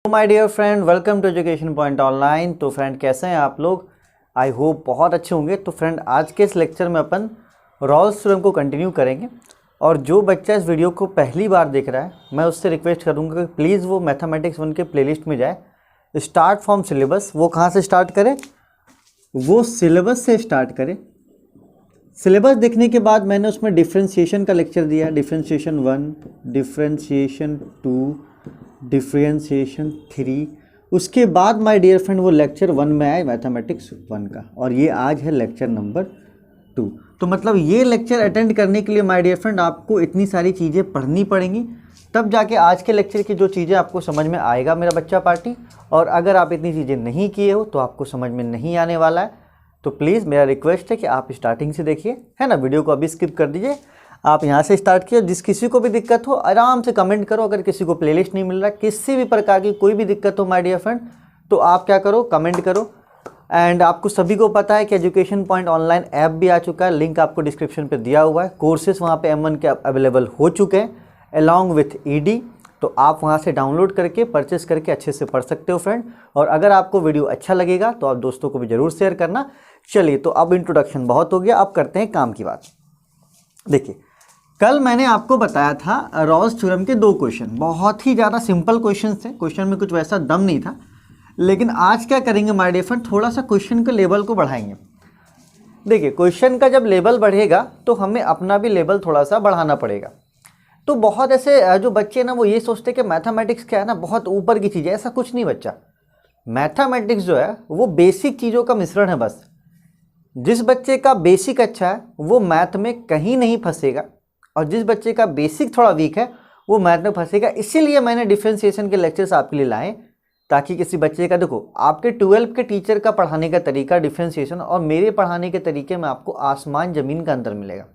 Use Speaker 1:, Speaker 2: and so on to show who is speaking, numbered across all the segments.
Speaker 1: My dear friend, welcome to education point online. तो friend, कैसे हैं आप लोग? आई होप बहुत अच्छे होंगे। तो फ्रेंड, आज के इस लेक्चर में अपन रॉल्स थ्योरम को कंटिन्यू करेंगे। और जो बच्चा इस वीडियो को पहली बार देख रहा है, मैं उससे रिक्वेस्ट करूंगा कि प्लीज़ वो मैथमेटिक्स 1 के प्लेलिस्ट में जाए, स्टार्ट फ्रॉम सिलेबस। वो कहाँ से स्टार्ट करे? वो सिलेबस से स्टार्ट करे। सिलेबस देखने के बाद मैंने उसमें डिफ्रेंशिएशन का लेक्चर दिया, डिफ्रेंशिएशन 1, डिफ्रेंशिएशन 2, डिफ्रेंशिएशन 3। उसके बाद माय डियर फ्रेंड वो लेक्चर 1 में आए मैथमेटिक्स 1 का, और ये आज है लेक्चर नंबर 2। तो मतलब ये लेक्चर अटेंड करने के लिए माय डियर फ्रेंड आपको इतनी सारी चीज़ें पढ़नी पड़ेंगी, तब जाके आज के लेक्चर की जो चीज़ें आपको समझ में आएगा मेरा बच्चा पार्टी। और अगर आप इतनी चीज़ें नहीं किए हो तो आपको समझ में नहीं आने वाला है। तो प्लीज़ मेरा रिक्वेस्ट है कि आप स्टार्टिंग से देखिए, है ना। वीडियो को अभी स्किप कर दीजिए, आप यहाँ से स्टार्ट किए। जिस किसी को भी दिक्कत हो आराम से कमेंट करो। अगर किसी को प्लेलिस्ट नहीं मिल रहा, किसी भी प्रकार की कोई भी दिक्कत हो माय डियर फ्रेंड, तो आप क्या करो, कमेंट करो। एंड आपको सभी को पता है कि एजुकेशन पॉइंट ऑनलाइन ऐप भी आ चुका है, लिंक आपको डिस्क्रिप्शन पे दिया हुआ है। कोर्सेज वहाँ पे M1 के अवेलेबल हो चुके हैं अलॉन्ग विथ ED, तो आप वहाँ से डाउनलोड करके परचेस करके अच्छे से पढ़ सकते हो फ्रेंड। और अगर आपको वीडियो अच्छा लगेगा तो आप दोस्तों को भी ज़रूर शेयर करना। चलिए, तो अब इंट्रोडक्शन बहुत हो गया, अब करते हैं काम की बात। देखिए, कल मैंने आपको बताया था रॉल्स थ्योरम के 2 क्वेश्चन, बहुत ही ज़्यादा सिंपल क्वेश्चन थे। क्वेश्चन में कुछ वैसा दम नहीं था, लेकिन आज क्या करेंगे माय डियर फ्रेंड, थोड़ा सा क्वेश्चन के लेवल को बढ़ाएंगे। देखिए, क्वेश्चन का जब लेवल बढ़ेगा तो हमें अपना भी लेवल थोड़ा सा बढ़ाना पड़ेगा। तो बहुत ऐसे जो बच्चे ना वो ये सोचते कि मैथमेटिक्स क्या है ना, बहुत ऊपर की चीज़ है। ऐसा कुछ नहीं बच्चा। मैथमेटिक्स जो है वो बेसिक चीज़ों का मिश्रण है बस। जिस बच्चे का बेसिक अच्छा है वो मैथ में कहीं नहीं फंसेगा, और जिस बच्चे का बेसिक थोड़ा वीक है वो मैथ में फंसेगा। इसीलिए मैंने डिफ्रेंशिएशन के लेक्चर्स आपके लिए लाए, ताकि किसी बच्चे का, देखो आपके 12th के टीचर का पढ़ाने का तरीका डिफ्रेंशिएशन और मेरे पढ़ाने के तरीके में आपको आसमान ज़मीन का अंतर मिलेगा।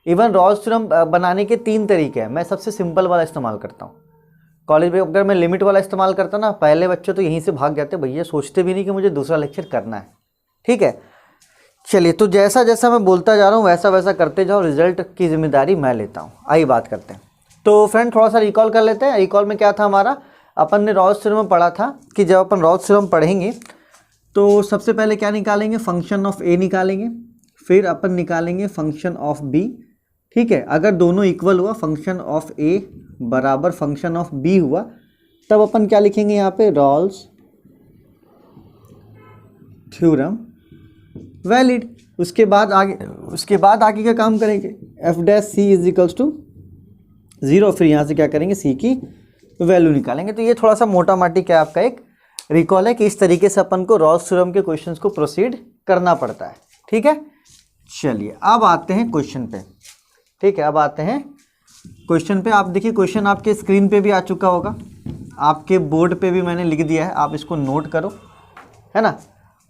Speaker 1: इवन रॉल्स थ्योरम बनाने के 3 तरीके हैं। मैं सबसे सिंपल वाला इस्तेमाल करता हूँ। कॉलेज में अगर मैं लिमिट वाला इस्तेमाल करता ना, पहले बच्चे तो यहीं से भाग जाते, भैया सोचते भी नहीं कि मुझे दूसरा लेक्चर करना है। ठीक है, चलिए, तो जैसा जैसा मैं बोलता जा रहा हूँ वैसा वैसा करते जाओ, रिजल्ट की जिम्मेदारी मैं लेता हूँ। आइए बात करते हैं। तो फ्रेंड, थोड़ा सा रिकॉल कर लेते हैं। रिकॉल में क्या था हमारा, अपन ने रॉल्स थ्योरम में पढ़ा था कि जब अपन रॉल्स थ्योरम पढ़ेंगे तो सबसे पहले क्या निकालेंगे, फंक्शन ऑफ A निकालेंगे, फिर अपन निकालेंगे फंक्शन ऑफ B। ठीक है, अगर दोनों इक्वल हुआ, फंक्शन ऑफ A बराबर फंक्शन ऑफ B हुआ, तब अपन क्या लिखेंगे यहाँ पे, रॉल्स थ्योरम वैलिड। उसके बाद आगे का काम करेंगे, f dash c is equals to 0। फिर यहाँ से क्या करेंगे, सी की वैल्यू निकालेंगे। तो ये थोड़ा सा मोटा माटी क्या आपका एक रिकॉल है कि इस तरीके से अपन को रॉल्स थ्योरम के क्वेश्चंस को प्रोसीड करना पड़ता है। ठीक है, चलिए अब आते हैं क्वेश्चन पे। ठीक है, अब आते हैं क्वेश्चन पे। आप देखिए, क्वेश्चन आपके स्क्रीन पे भी आ चुका होगा, आपके बोर्ड पे भी मैंने लिख दिया है, आप इसको नोट करो, है ना।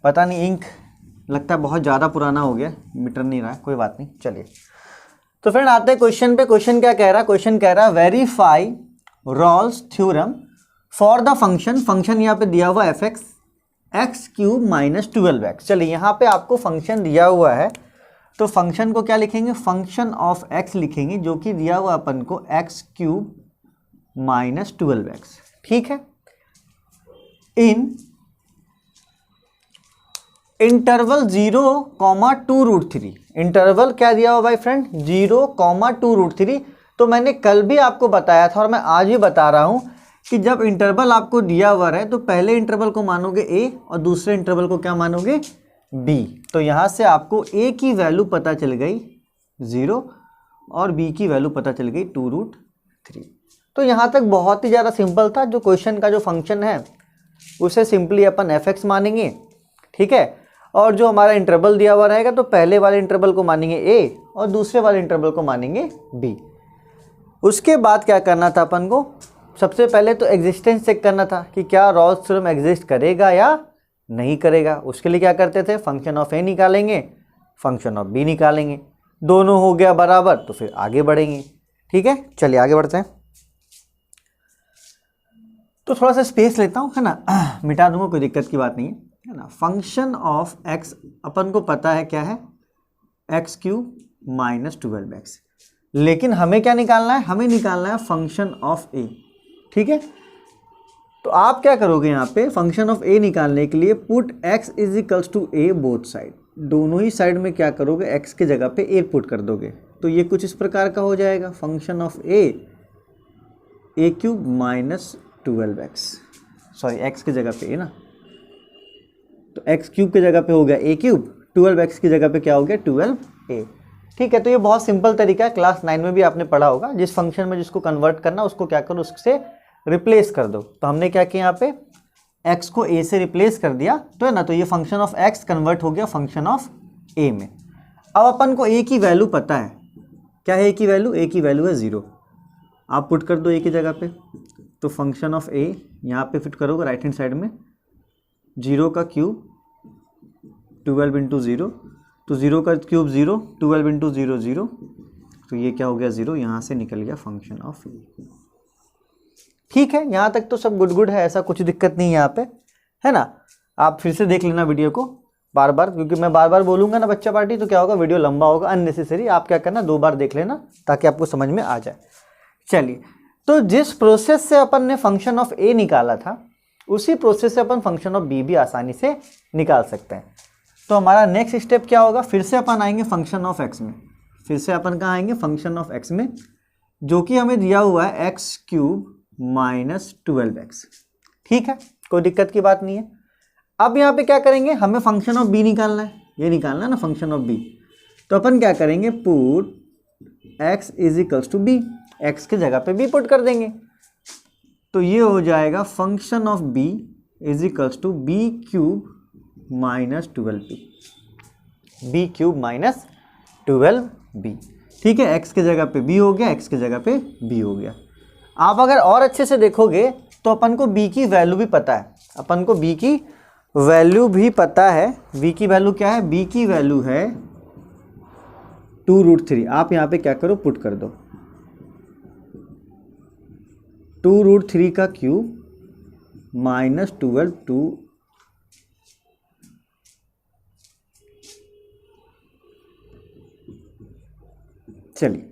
Speaker 1: पता नहीं, इंक लगता है बहुत ज़्यादा पुराना हो गया, मिट नहीं रहा है, कोई बात नहीं। चलिए, तो फ्रेंड आते हैं क्वेश्चन पे। क्वेश्चन क्या कह रहा है, क्वेश्चन कह रहा है verify Rolle's theorem for the function यहाँ पे दिया हुआ fx x³ - 12x। चलिए, यहाँ पे आपको फंक्शन दिया हुआ है, तो फंक्शन को क्या लिखेंगे, फंक्शन ऑफ x लिखेंगे, जो कि दिया हुआ अपन को x³ - 12x। ठीक है, इन इंटरवल 0,2√3। इंटरवल क्या दिया हुआ भाई फ्रेंड, 0,2√3। तो मैंने कल भी आपको बताया था और मैं आज भी बता रहा हूं कि जब इंटरवल आपको दिया हुआ है तो पहले इंटरवल को मानोगे A और दूसरे इंटरवल को क्या मानोगे, B। तो यहां से आपको A की वैल्यू पता चल गई 0 और B की वैल्यू पता चल गई 2√3। तो यहां तक बहुत ही ज़्यादा सिंपल था। जो क्वेश्चन का जो फंक्शन है उसे सिंपली अपन fx मानेंगे। ठीक है, और जो हमारा इंटरवल दिया हुआ रहेगा तो पहले वाले इंटरवल को मानेंगे A और दूसरे वाले इंटरवल को मानेंगे B। उसके बाद क्या करना था अपन को, सबसे पहले तो एग्जिस्टेंस चेक करना था कि क्या रॉल्स थ्योरम एग्जिस्ट करेगा या नहीं करेगा। उसके लिए क्या करते थे, फंक्शन ऑफ A निकालेंगे, फंक्शन ऑफ B निकालेंगे, दोनों हो गया बराबर तो फिर आगे बढ़ेंगे। ठीक है, चलिए आगे बढ़ते हैं। तो थोड़ा सा स्पेस लेता हूँ, है ना, मिटा दूंगा, कोई दिक्कत की बात नहीं है ना। फंक्शन ऑफ x अपन को पता है क्या है, x³ - 12x। लेकिन हमें क्या निकालना है, हमें निकालना है फंक्शन ऑफ A। ठीक है, तो आप क्या करोगे यहाँ पे फंक्शन ऑफ ए निकालने के लिए put x is equals to a both side, दोनों ही साइड में क्या करोगे x के जगह पे a पुट कर दोगे। तो ये कुछ इस प्रकार का हो जाएगा function of A cube minus 12x, sorry x की जगह पे a ना, तो x क्यूब की जगह पे हो गया a क्यूब, 12x की जगह पे क्या हो गया 12a। ठीक है, तो ये बहुत सिंपल तरीका है, क्लास 9 में भी आपने पढ़ा होगा। जिस फंक्शन में जिसको कन्वर्ट करना उसको क्या करो, उससे रिप्लेस कर दो। तो हमने क्या किया यहाँ पे x को a से रिप्लेस कर दिया, तो है ना, तो ये फंक्शन ऑफ x कन्वर्ट हो गया फंक्शन ऑफ a में। अब अपन को a की वैल्यू पता है, क्या है a की वैल्यू, a की वैल्यू है 0। आप पुट कर दो a की जगह पे, तो फंक्शन ऑफ a यहाँ पे फिट करोगे राइट हैंड साइड में, 0 का क्यूब 12 इंटू 0, तो 0 का क्यूब 0, 12 इंटू 0 0, तो ये क्या हो गया 0, यहाँ से निकल गया फंक्शन ऑफ a। ठीक है, यहाँ तक तो सब गुड है, ऐसा कुछ दिक्कत नहीं है यहाँ पे, है ना। आप फिर से देख लेना वीडियो को बार बार, क्योंकि मैं बार बार बोलूँगा ना बच्चा पार्टी, तो क्या होगा वीडियो लंबा होगा अननेसेसरी। आप क्या करना 2 बार देख लेना ताकि आपको समझ में आ जाए। चलिए, तो जिस प्रोसेस से अपन ने फंक्शन ऑफ ए निकाला था उसी प्रोसेस से अपन फंक्शन ऑफ बी भी आसानी से निकाल सकते हैं। तो हमारा नेक्स्ट स्टेप क्या होगा, फिर से अपन आएंगे फंक्शन ऑफ एक्स में, फिर से अपन कहाँ आएंगे फंक्शन ऑफ एक्स में, जो कि हमें दिया हुआ है एक्स क्यूब माइनस 12x। ठीक है, कोई दिक्कत की बात नहीं है। अब यहाँ पे क्या करेंगे, हमें फंक्शन ऑफ बी निकालना है, ये निकालना है ना फंक्शन ऑफ बी। तो अपन क्या करेंगे, put x is equals to b, x के जगह पे b पुट कर देंगे। तो ये हो जाएगा function of b is equals to b cube minus 12b, b cube minus 12b। ठीक है, x के जगह पे b हो गया, x के जगह पे b हो गया। आप अगर और अच्छे से देखोगे तो अपन को b की वैल्यू भी पता है, अपन को b की वैल्यू भी पता है। b की वैल्यू क्या है, b की वैल्यू है 2√3। आप यहाँ पे क्या करो, पुट कर दो 2√3 का क्यूब माइनस 12 2, चलिए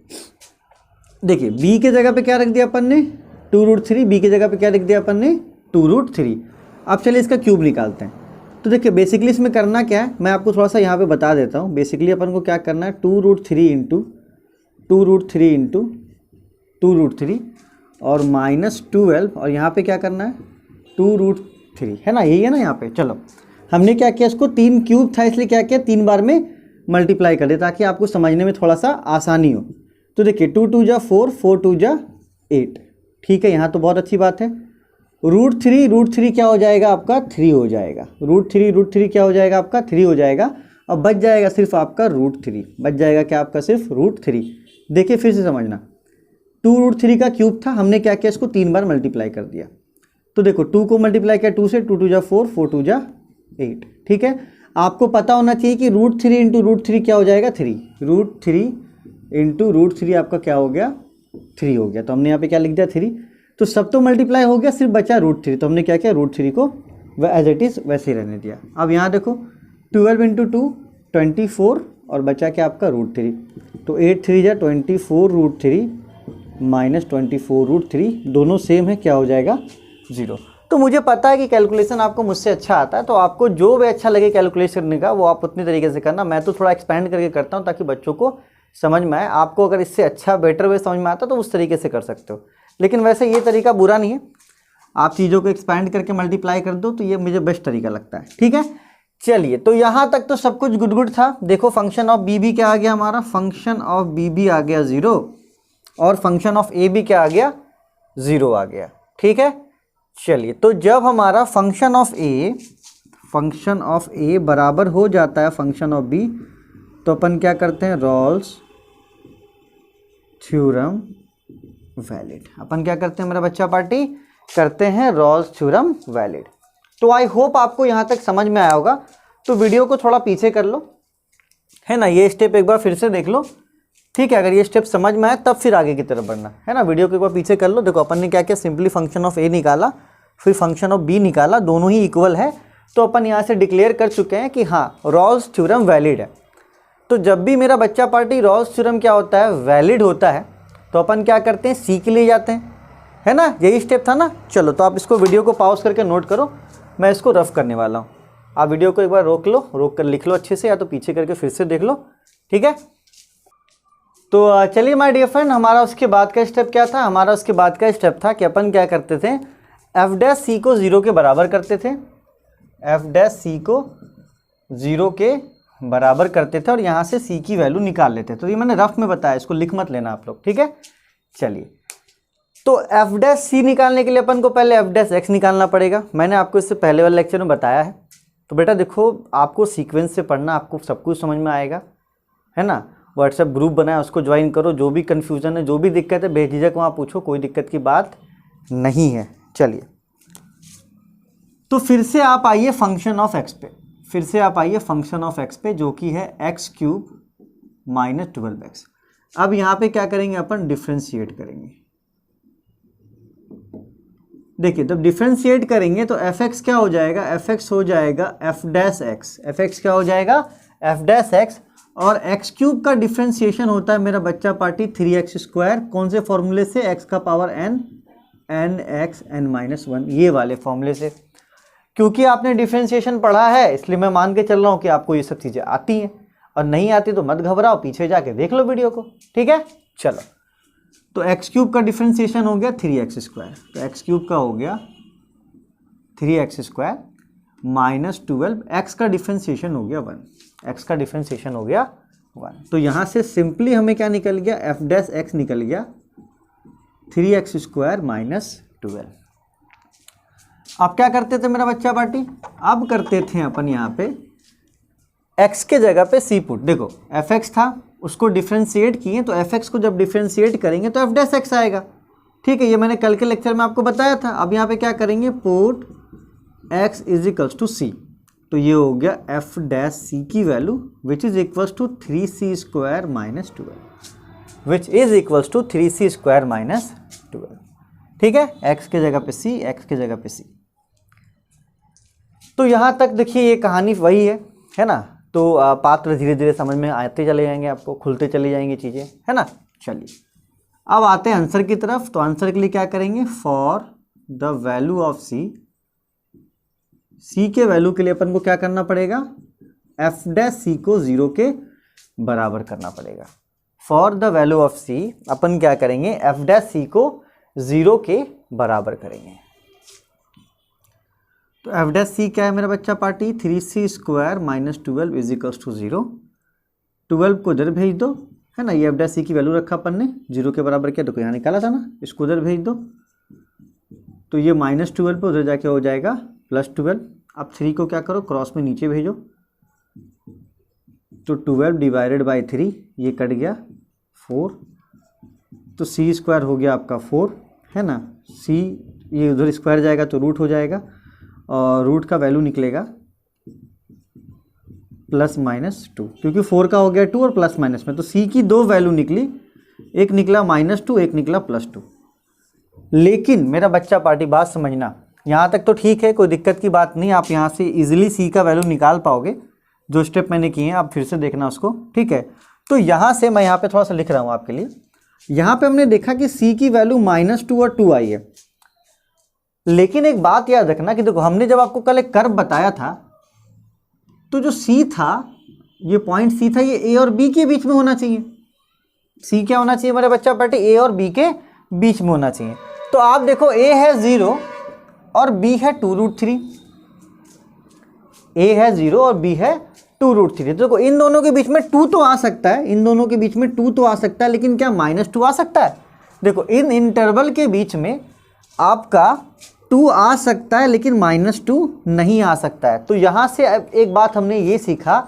Speaker 1: देखिए b के जगह पे क्या रख दिया अपन ने 2√3, b की जगह पे क्या रख दिया अपन ने 2√3। अब चलिए इसका क्यूब निकालते हैं। तो देखिए बेसिकली इसमें करना क्या है, मैं आपको थोड़ा सा यहाँ पे बता देता हूँ। बेसिकली अपन को क्या करना है, 2√3 इंटू 2√3 और माइनस 12, और यहाँ पे क्या करना है 2√3, है ना, यही है ना यहाँ पे। चलो हमने क्या किया, इसको 3 क्यूब था इसलिए क्या किया 3 बार में मल्टीप्लाई कर दिया ताकि आपको समझने में थोड़ा सा आसानी हो। तो देखिए 2 2 जा 4, 4 2 जा 8। ठीक है, यहाँ तो बहुत अच्छी बात है। √3 क्या हो जाएगा आपका 3 हो जाएगा, √3 क्या हो जाएगा आपका 3 हो जाएगा। अब बच जाएगा सिर्फ आपका √3, बच जाएगा क्या आपका सिर्फ √3। देखिए फिर से समझना, 2√3 का क्यूब था, हमने क्या किया इसको 3 बार मल्टीप्लाई कर दिया। तो देखो 2 को मल्टीप्लाई किया 2 से, 2 2 जा 4, 4 2 जा 8। ठीक है, आपको पता होना चाहिए कि √3 इंटू √3 क्या हो जाएगा 3, √3 इंटू √3 आपका क्या हो गया 3 हो गया। तो हमने यहाँ पे क्या लिख दिया 3, तो सब तो मल्टीप्लाई हो गया, सिर्फ बचा √3। तो हमने क्या किया √3 को एज इट इज़ वैसे ही रहने दिया। अब यहाँ देखो 12 इंटू 2 24 और बचा क्या आपका √3। तो 8 3 जा 24 √3 माइनस 24 √3, दोनों सेम है, क्या हो जाएगा 0। तो मुझे पता है कि कैलकुलेशन आपको मुझसे अच्छा आता है, तो आपको जो भी अच्छा लगे कैलकुलेशन करने का वो आप उतनी तरीके से करना। मैं तो थोड़ा एक्सपेंड करके करता हूँ ताकि बच्चों को समझ में आए। आपको अगर इससे अच्छा बेटर वे समझ में आता तो उस तरीके से कर सकते हो, लेकिन वैसे ये तरीका बुरा नहीं है। आप चीज़ों को एक्सपेंड करके मल्टीप्लाई कर दो तो ये मुझे बेस्ट तरीका लगता है। ठीक है, चलिए तो यहाँ तक तो सब कुछ गुड था। देखो फंक्शन ऑफ बी भी क्या आ गया हमारा, फंक्शन ऑफ बी भी आ गया 0 और फंक्शन ऑफ ए भी क्या आ गया 0 आ गया। ठीक है, चलिए तो जब हमारा फंक्शन ऑफ ए बराबर हो जाता है फंक्शन ऑफ बी, तो अपन क्या करते हैं, रॉल्स थ्योरम वैलिड। अपन क्या करते हैं मेरा बच्चा पार्टी, करते हैं रॉल्स थ्योरम वैलिड। तो आई होप आपको यहाँ तक समझ में आया होगा। तो वीडियो को थोड़ा पीछे कर लो, है ना, ये स्टेप एक बार फिर से देख लो। ठीक है, अगर ये स्टेप समझ में आए तब फिर आगे की तरफ बढ़ना, है ना। वीडियो को एक बार पीछे कर लो। देखो अपन ने क्या किया, सिंपली फंक्शन ऑफ ए निकाला, फिर फंक्शन ऑफ बी निकाला, दोनों ही इक्वल है। तो अपन यहाँ से डिक्लेयर कर चुके हैं कि हाँ रॉल्स थ्योरम वैलिड है। तो जब भी मेरा बच्चा पार्टी रॉल्स थ्योरम क्या होता है, वैलिड होता है, तो अपन क्या करते हैं, सी के लिए जाते हैं, है ना, यही स्टेप था ना। चलो तो आप इसको वीडियो को पॉज करके नोट करो, मैं इसको रफ करने वाला हूँ। आप वीडियो को एक बार रोक लो, रोक कर लिख लो अच्छे से, या तो पीछे करके फिर से देख लो, ठीक है। तो चलिए माय डियर फ्रेंड, हमारा उसके बाद का स्टेप क्या था? हमारा उसके बाद का स्टेप था कि अपन क्या करते थे, एफ डैश सी को 0 के बराबर करते थे, एफ डैश सी को 0 के बराबर करते थे और यहाँ से सी की वैल्यू निकाल लेते थे। तो ये मैंने रफ में बताया, इसको लिख मत लेना आप लोग, ठीक है। चलिए, तो एफ डैश सी निकालने के लिए अपन को पहले एफ डैश एक्स निकालना पड़ेगा। मैंने आपको इससे पहले वाले लेक्चर में बताया है। तो बेटा देखो, आपको सीक्वेंस से पढ़ना, आपको सब कुछ समझ में आएगा, है ना। व्हाट्सएप ग्रुप बनाया, उसको ज्वाइन करो। जो भी कन्फ्यूज़न है, जो भी दिक्कत है, बेझिझक वहाँ पूछो, कोई दिक्कत की बात नहीं है। चलिए, तो फिर से आप आइए फंक्शन ऑफ एक्स पे, फिर से आप आइए फंक्शन ऑफ एक्स पे, जो कि है एक्स क्यूब माइनस 12x। अब यहाँ पे क्या करेंगे अपन, डिफ्रेंशिएट करेंगे। देखिए, जब डिफ्रेंशिएट करेंगे तो एफ एक्स क्या हो जाएगा, एफ एक्स हो जाएगा f dash x, F x क्या हो जाएगा, एफ डैश एक्स। और एक्स क्यूब का डिफ्रेंशिएशन होता है मेरा बच्चा पार्टी 3x², कौन से फॉर्मूले से, एक्स का power n, n x n-1, ये वाले फॉर्मूले से। क्योंकि आपने डिफ्रेंशिएशन पढ़ा है, इसलिए मैं मान के चल रहा हूँ कि आपको ये सब चीज़ें आती हैं, और नहीं आती तो मत घबराओ, पीछे जाके देख लो वीडियो को, ठीक है। चलो, तो एक्स क्यूब का डिफ्रेंशिएशन हो गया 3x², तो एक्स क्यूब का हो गया 3x² माइनस 12, एक्स का डिफ्रेंशिएशन हो गया 1, एक्स का डिफ्रेंशिएशन हो गया 1। तो यहाँ से सिंपली हमें क्या निकल गया, एफ डैश एक्स निकल गया 3x² माइनस 12। अब क्या करते थे मेरा बच्चा पार्टी, अब करते थे अपन यहाँ पे x के जगह पे सी पुट। देखो, एफ एक्स था, उसको डिफ्रेंशिएट किए, तो एफ एक्स को जब डिफ्रेंशिएट करेंगे तो एफ डैश एक्स आएगा, ठीक है। ये मैंने कल के लेक्चर में आपको बताया था। अब यहाँ पे क्या करेंगे, put x is equals to c, तो ये हो गया एफ डैश सी की value which is equals to 3c² minus 12, which is equals to 3c² minus 12, ठीक है। x के जगह पे c, x के जगह पे c। तो यहाँ तक देखिए ये कहानी वही है ना। तो पात्र धीरे धीरे समझ में आते चले जाएंगे, आपको खुलते चली जाएंगी चीज़ें, है ना। चलिए, अब आते हैं आंसर की तरफ। तो आंसर के लिए क्या करेंगे, फॉर द वैल्यू ऑफ सी, सी के वैल्यू के लिए अपन को क्या करना पड़ेगा, एफ डैश सी को 0 के बराबर करना पड़ेगा। फॉर द वैल्यू ऑफ सी अपन क्या करेंगे, एफ डैश सी को 0 के बराबर करेंगे। तो एफ डैश सी क्या है मेरा बच्चा party, 3c² minus 12 is equals to 0। 12 को इधर भेज दो, है ना। ये एफ डैश सी की वैल्यू रखा अपन ने, 0 के बराबर किया, तो यहाँ निकाला था ना, इसको उधर भेज दो। तो ये -12 पे उधर जाके हो जाएगा +12। अब 3 को क्या करो, क्रॉस में नीचे भेजो, तो 12 डिवाइडेड बाई 3, ये कट गया 4, तो c² हो गया आपका 4, है ना। c ये उधर स्क्वायर जाएगा तो रूट हो जाएगा, और रूट का वैल्यू निकलेगा +-2, क्योंकि 4 का हो गया 2 और प्लस माइनस में, तो c की 2 वैल्यू निकली, एक निकला -2, एक निकला +2। लेकिन मेरा बच्चा पार्टी बात समझना, यहाँ तक तो ठीक है, कोई दिक्कत की बात नहीं, आप यहाँ से इजीली c का वैल्यू निकाल पाओगे। जो स्टेप मैंने किए हैं आप फिर से देखना उसको, ठीक है। तो यहाँ से मैं यहाँ पे थोड़ा सा लिख रहा हूँ आपके लिए। यहाँ पे हमने देखा कि c की वैल्यू -2 और 2 आई है, लेकिन एक बात याद रखना कि देखो, हमने जब आपको कल एक कर्व बताया था, तो जो c था, ये पॉइंट c था, ये a और b के बीच में होना चाहिए। c क्या होना चाहिए मेरा बच्चा पार्टी, a और b के बीच में होना चाहिए। तो आप देखो, a है 0 और b है 2√3, a है 0 और b है 2√3। देखो, इन दोनों के बीच में 2 तो आ सकता है, इन दोनों के बीच में 2 तो आ सकता है, लेकिन क्या -2 आ सकता है? देखो, इन इंटरवल के बीच में आपका 2 आ सकता है, लेकिन -2 नहीं आ सकता है। तो यहाँ से एक बात हमने ये सीखा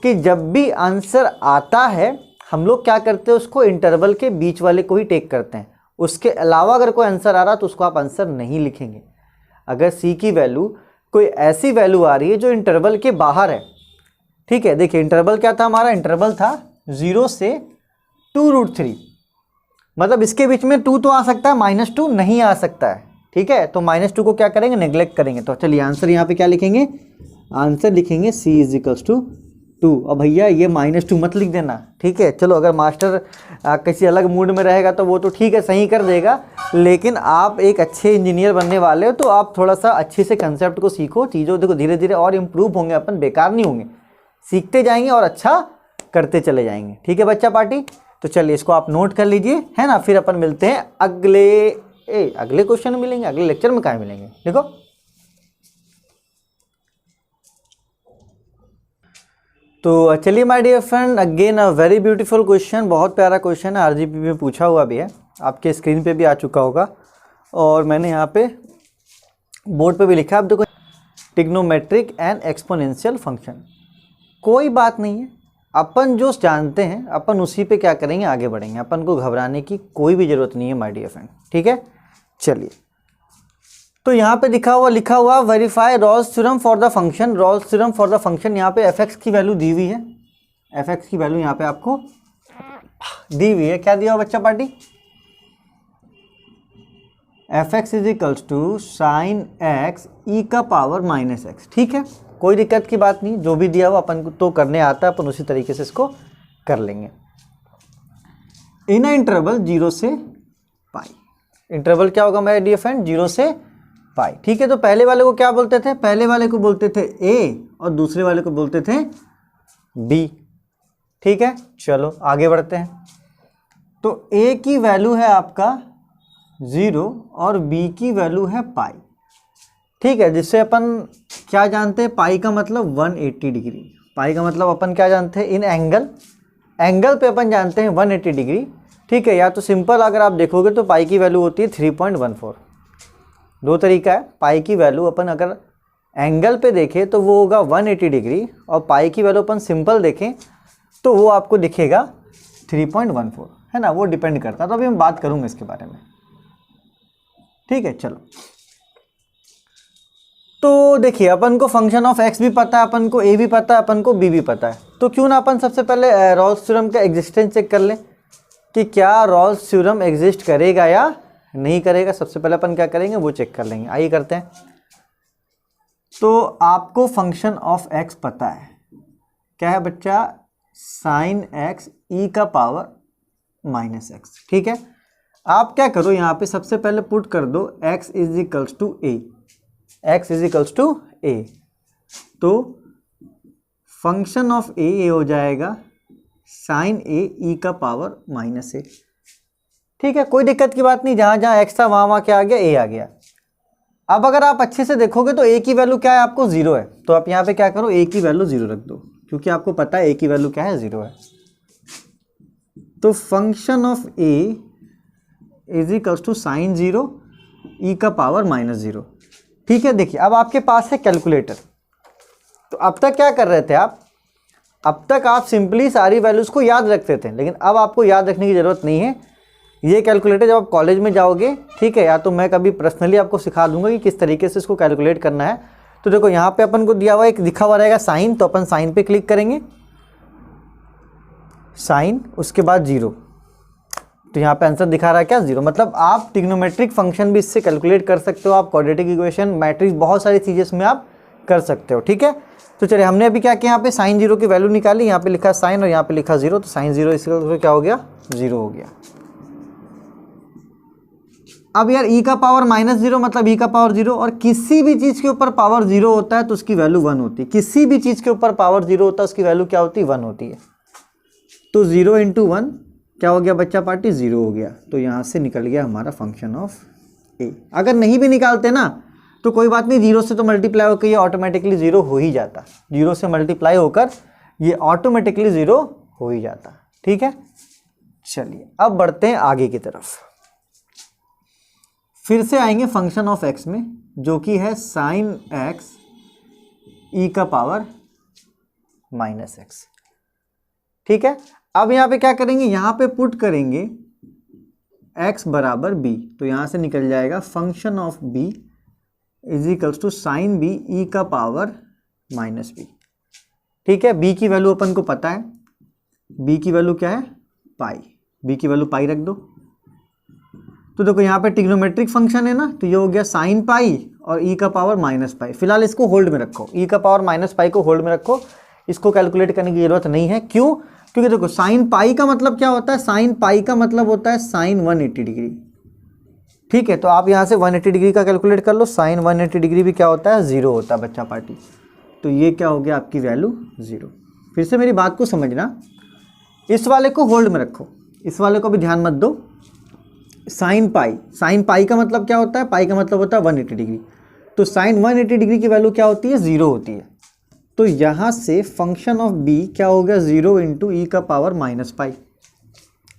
Speaker 1: कि जब भी आंसर आता है, हम लोग क्या करते हैं, उसको इंटरवल के बीच वाले को ही टेक करते हैं। उसके अलावा अगर कोई आंसर आ रहा तो उसको आप आंसर नहीं लिखेंगे। अगर सी की वैल्यू कोई ऐसी वैल्यू आ रही है जो इंटरवल के बाहर है, ठीक है। देखिए, इंटरवल क्या था हमारा, इंटरवल था 0 से 2√3, मतलब इसके बीच में 2 तो आ सकता है, -2 नहीं आ सकता है, ठीक है। तो -2 को क्या करेंगे, नेग्लेक्ट करेंगे। तो चलिए आंसर यहाँ पे क्या लिखेंगे, आंसर लिखेंगे c इज इक्वल्स टू 2। और भैया ये -2 मत लिख देना, ठीक है। चलो अगर मास्टर किसी अलग मूड में रहेगा तो वो तो ठीक है, सही कर देगा, लेकिन आप एक अच्छे इंजीनियर बनने वाले हो तो आप थोड़ा सा अच्छे से कंसेप्ट को सीखो, चीज़ों देखो धीरे धीरे और इम्प्रूव होंगे, अपन बेकार नहीं होंगे, सीखते जाएंगे और अच्छा करते चले जाएंगे, ठीक है बच्चा पार्टी। तो चलिए इसको आप नोट कर लीजिए, है ना। फिर अपन मिलते हैं अगले क्वेश्चन में मिलेंगे, अगले लेक्चर में कहाँ मिलेंगे, देखो। तो चलिए my dear friend, again a very beautiful question, बहुत प्यारा क्वेश्चन है, आरजीपी में पूछा हुआ भी है, आपके स्क्रीन पे भी आ चुका होगा और मैंने यहाँ पे बोर्ड पे भी लिखा है, आप देखो, ट्रिग्नोमेट्रिक एंड एक्सपोनेंशियल फंक्शन। कोई बात नहीं है, अपन जो जानते हैं अपन उसी पे क्या करेंगे, आगे बढ़ेंगे, अपन को घबराने की कोई भी ज़रूरत नहीं है माय डियर फ्रेंड, ठीक है। चलिए तो यहाँ पे लिखा हुआ verify Rolle's theorem for the function, Rolle's theorem for the function. यहाँ पे एफ की वैल्यू दी हुई है, एफ की वैल्यू यहाँ पे आपको दी हुई है, क्या दिया हुआ बच्चा party, f x is equals to sine x e का पावर -x, ठीक है। कोई दिक्कत की बात नहीं, जो भी दिया हुआ अपन को तो करने आता है, अपन उसी तरीके से इसको कर लेंगे। इन इंटरवल 0 से पाई, इंटरवल क्या होगा मेरे डियर फ्रेंड, 0 से पाई, ठीक है। तो पहले वाले को क्या बोलते थे, पहले वाले को बोलते थे a और दूसरे वाले को बोलते थे b, ठीक है। चलो आगे बढ़ते हैं। तो a की वैल्यू है आपका 0 और b की वैल्यू है पाई, ठीक है। जिससे अपन क्या जानते हैं, पाई का मतलब 180 डिग्री, पाई का मतलब अपन क्या जानते हैं, इन एंगल पे अपन जानते हैं 180 डिग्री, ठीक है। या तो सिंपल अगर आप देखोगे तो पाई की वैल्यू होती है 3.14। दो तरीका है, पाई की वैल्यू अपन अगर एंगल पे देखें तो वो होगा 180 डिग्री, और पाई की वैल्यू अपन सिंपल देखें तो वो आपको दिखेगा 3.14, है ना, वो डिपेंड करता है। तो अभी हम बात करूँगा इसके बारे में, ठीक है। चलो तो देखिए, अपन को फंक्शन ऑफ एक्स भी पता है, अपन को ए भी पता है, अपन को बी भी पता है, तो क्यों ना अपन सबसे पहले रॉल्स थ्योरम का एग्जिस्टेंस चेक कर लें कि क्या रॉल्स थ्योरम एग्जिस्ट करेगा या नहीं करेगा। सबसे पहले अपन क्या करेंगे वो चेक कर लेंगे, आइए करते हैं। तो आपको फंक्शन ऑफ एक्स पता है, क्या है बच्चा, साइन एक्स ई का पावर -x, ठीक है। आप क्या करो, यहाँ पे सबसे पहले पुट कर दो x is equals to a, x is equals to a, तो फंक्शन ऑफ ए हो जाएगा साइन ए ई का पावर -a, ठीक है। कोई दिक्कत की बात नहीं, जहाँ जहाँ x था वहाँ क्या आ गया, a आ गया। अब अगर आप अच्छे से देखोगे तो a की वैल्यू क्या है, आपको 0 है, तो आप यहाँ पे क्या करो, a की वैल्यू 0 रख दो, क्योंकि आपको पता है a की वैल्यू क्या है, 0 है। तो function of a is equals to sine 0 e का पावर -0, ठीक है। देखिए अब आपके पास है कैलकुलेटर, तो अब तक क्या कर रहे थे आप, अब तक आप सिंपली सारी वैल्यूज़ को याद रखते थे, लेकिन अब आपको याद रखने की ज़रूरत नहीं है। ये कैलकुलेटर जब आप कॉलेज में जाओगे, ठीक है, या तो मैं कभी पर्सनली आपको सिखा दूंगा कि किस तरीके से इसको कैलकुलेट करना है। तो देखो यहाँ पे अपन को दिया हुआ एक लिखा हुआ रहेगा साइन, तो अपन साइन पे क्लिक करेंगे, साइन, उसके बाद 0, तो यहाँ पे आंसर दिखा रहा है क्या, 0। मतलब आप ट्रिग्नोमेट्रिक फंक्शन भी इससे कैलकुलेट कर सकते हो, आप क्वाड्रेटिक इक्वेशन, मैट्रिक्स, बहुत सारी चीज़ें इसमें आप कर सकते हो, ठीक है। तो चलिए हमने अभी क्या किया, यहाँ पे साइन 0 की वैल्यू निकाली, यहाँ पे लिखा साइन और यहाँ पे लिखा 0, तो साइन 0 इसका क्या हो गया, 0 हो गया। अब यार e का पावर -0 मतलब e का पावर 0, और किसी भी चीज़ के ऊपर पावर 0 होता है तो उसकी वैल्यू 1 होती है, किसी भी चीज़ के ऊपर पावर 0 होता है उसकी वैल्यू क्या होती है, 1 होती है। तो 0 × 1 क्या हो गया बच्चा पार्टी, 0 हो गया। तो यहाँ से निकल गया हमारा फंक्शन ऑफ ए। अगर नहीं भी निकालते ना तो कोई बात नहीं, 0 से तो मल्टीप्लाई होकर ये ऑटोमेटिकली 0 हो ही जाता, 0 से मल्टीप्लाई होकर ये ऑटोमेटिकली 0 हो ही जाता, ठीक है। चलिए अब बढ़ते हैं आगे की तरफ, फिर से आएंगे फंक्शन ऑफ एक्स में, जो कि है साइन एक्स ई का पावर -x, ठीक है। अब यहाँ पे क्या करेंगे, यहाँ पे पुट करेंगे x बराबर b, तो यहाँ से निकल जाएगा function of b is equals to sine b e का पावर -b, ठीक है। b की वैल्यू अपन को पता है, b की वैल्यू क्या है, पाई, b की वैल्यू पाई रख दो। तो देखो यहाँ पे ट्रिग्नोमेट्रिक फंक्शन है ना, तो ये हो गया साइन पाई और e का पावर -पाई। फिलहाल इसको होल्ड में रखो, e का पावर -पाई को होल्ड में रखो, इसको कैलकुलेट करने की ज़रूरत नहीं है। क्यों? क्योंकि देखो साइन पाई का मतलब क्या होता है, साइन पाई का मतलब होता है साइन 180 डिग्री। ठीक है, तो आप यहाँ से 180 डिग्री का कैलकुलेट कर लो, साइन 180 डिग्री भी क्या होता है, 0 होता है बच्चा पार्टी। तो ये क्या हो गया आपकी वैल्यू 0। फिर से मेरी बात को समझना, इस वाले को होल्ड में रखो, इस वाले को भी ध्यान मत दो। साइन पाई का मतलब क्या होता है, पाई का मतलब होता है 180 डिग्री। तो साइन 180 डिग्री की वैल्यू क्या होती है, 0 होती है। तो यहाँ से फंक्शन ऑफ b क्या हो गया, 0 इंटू ई का पावर माइनस पाई।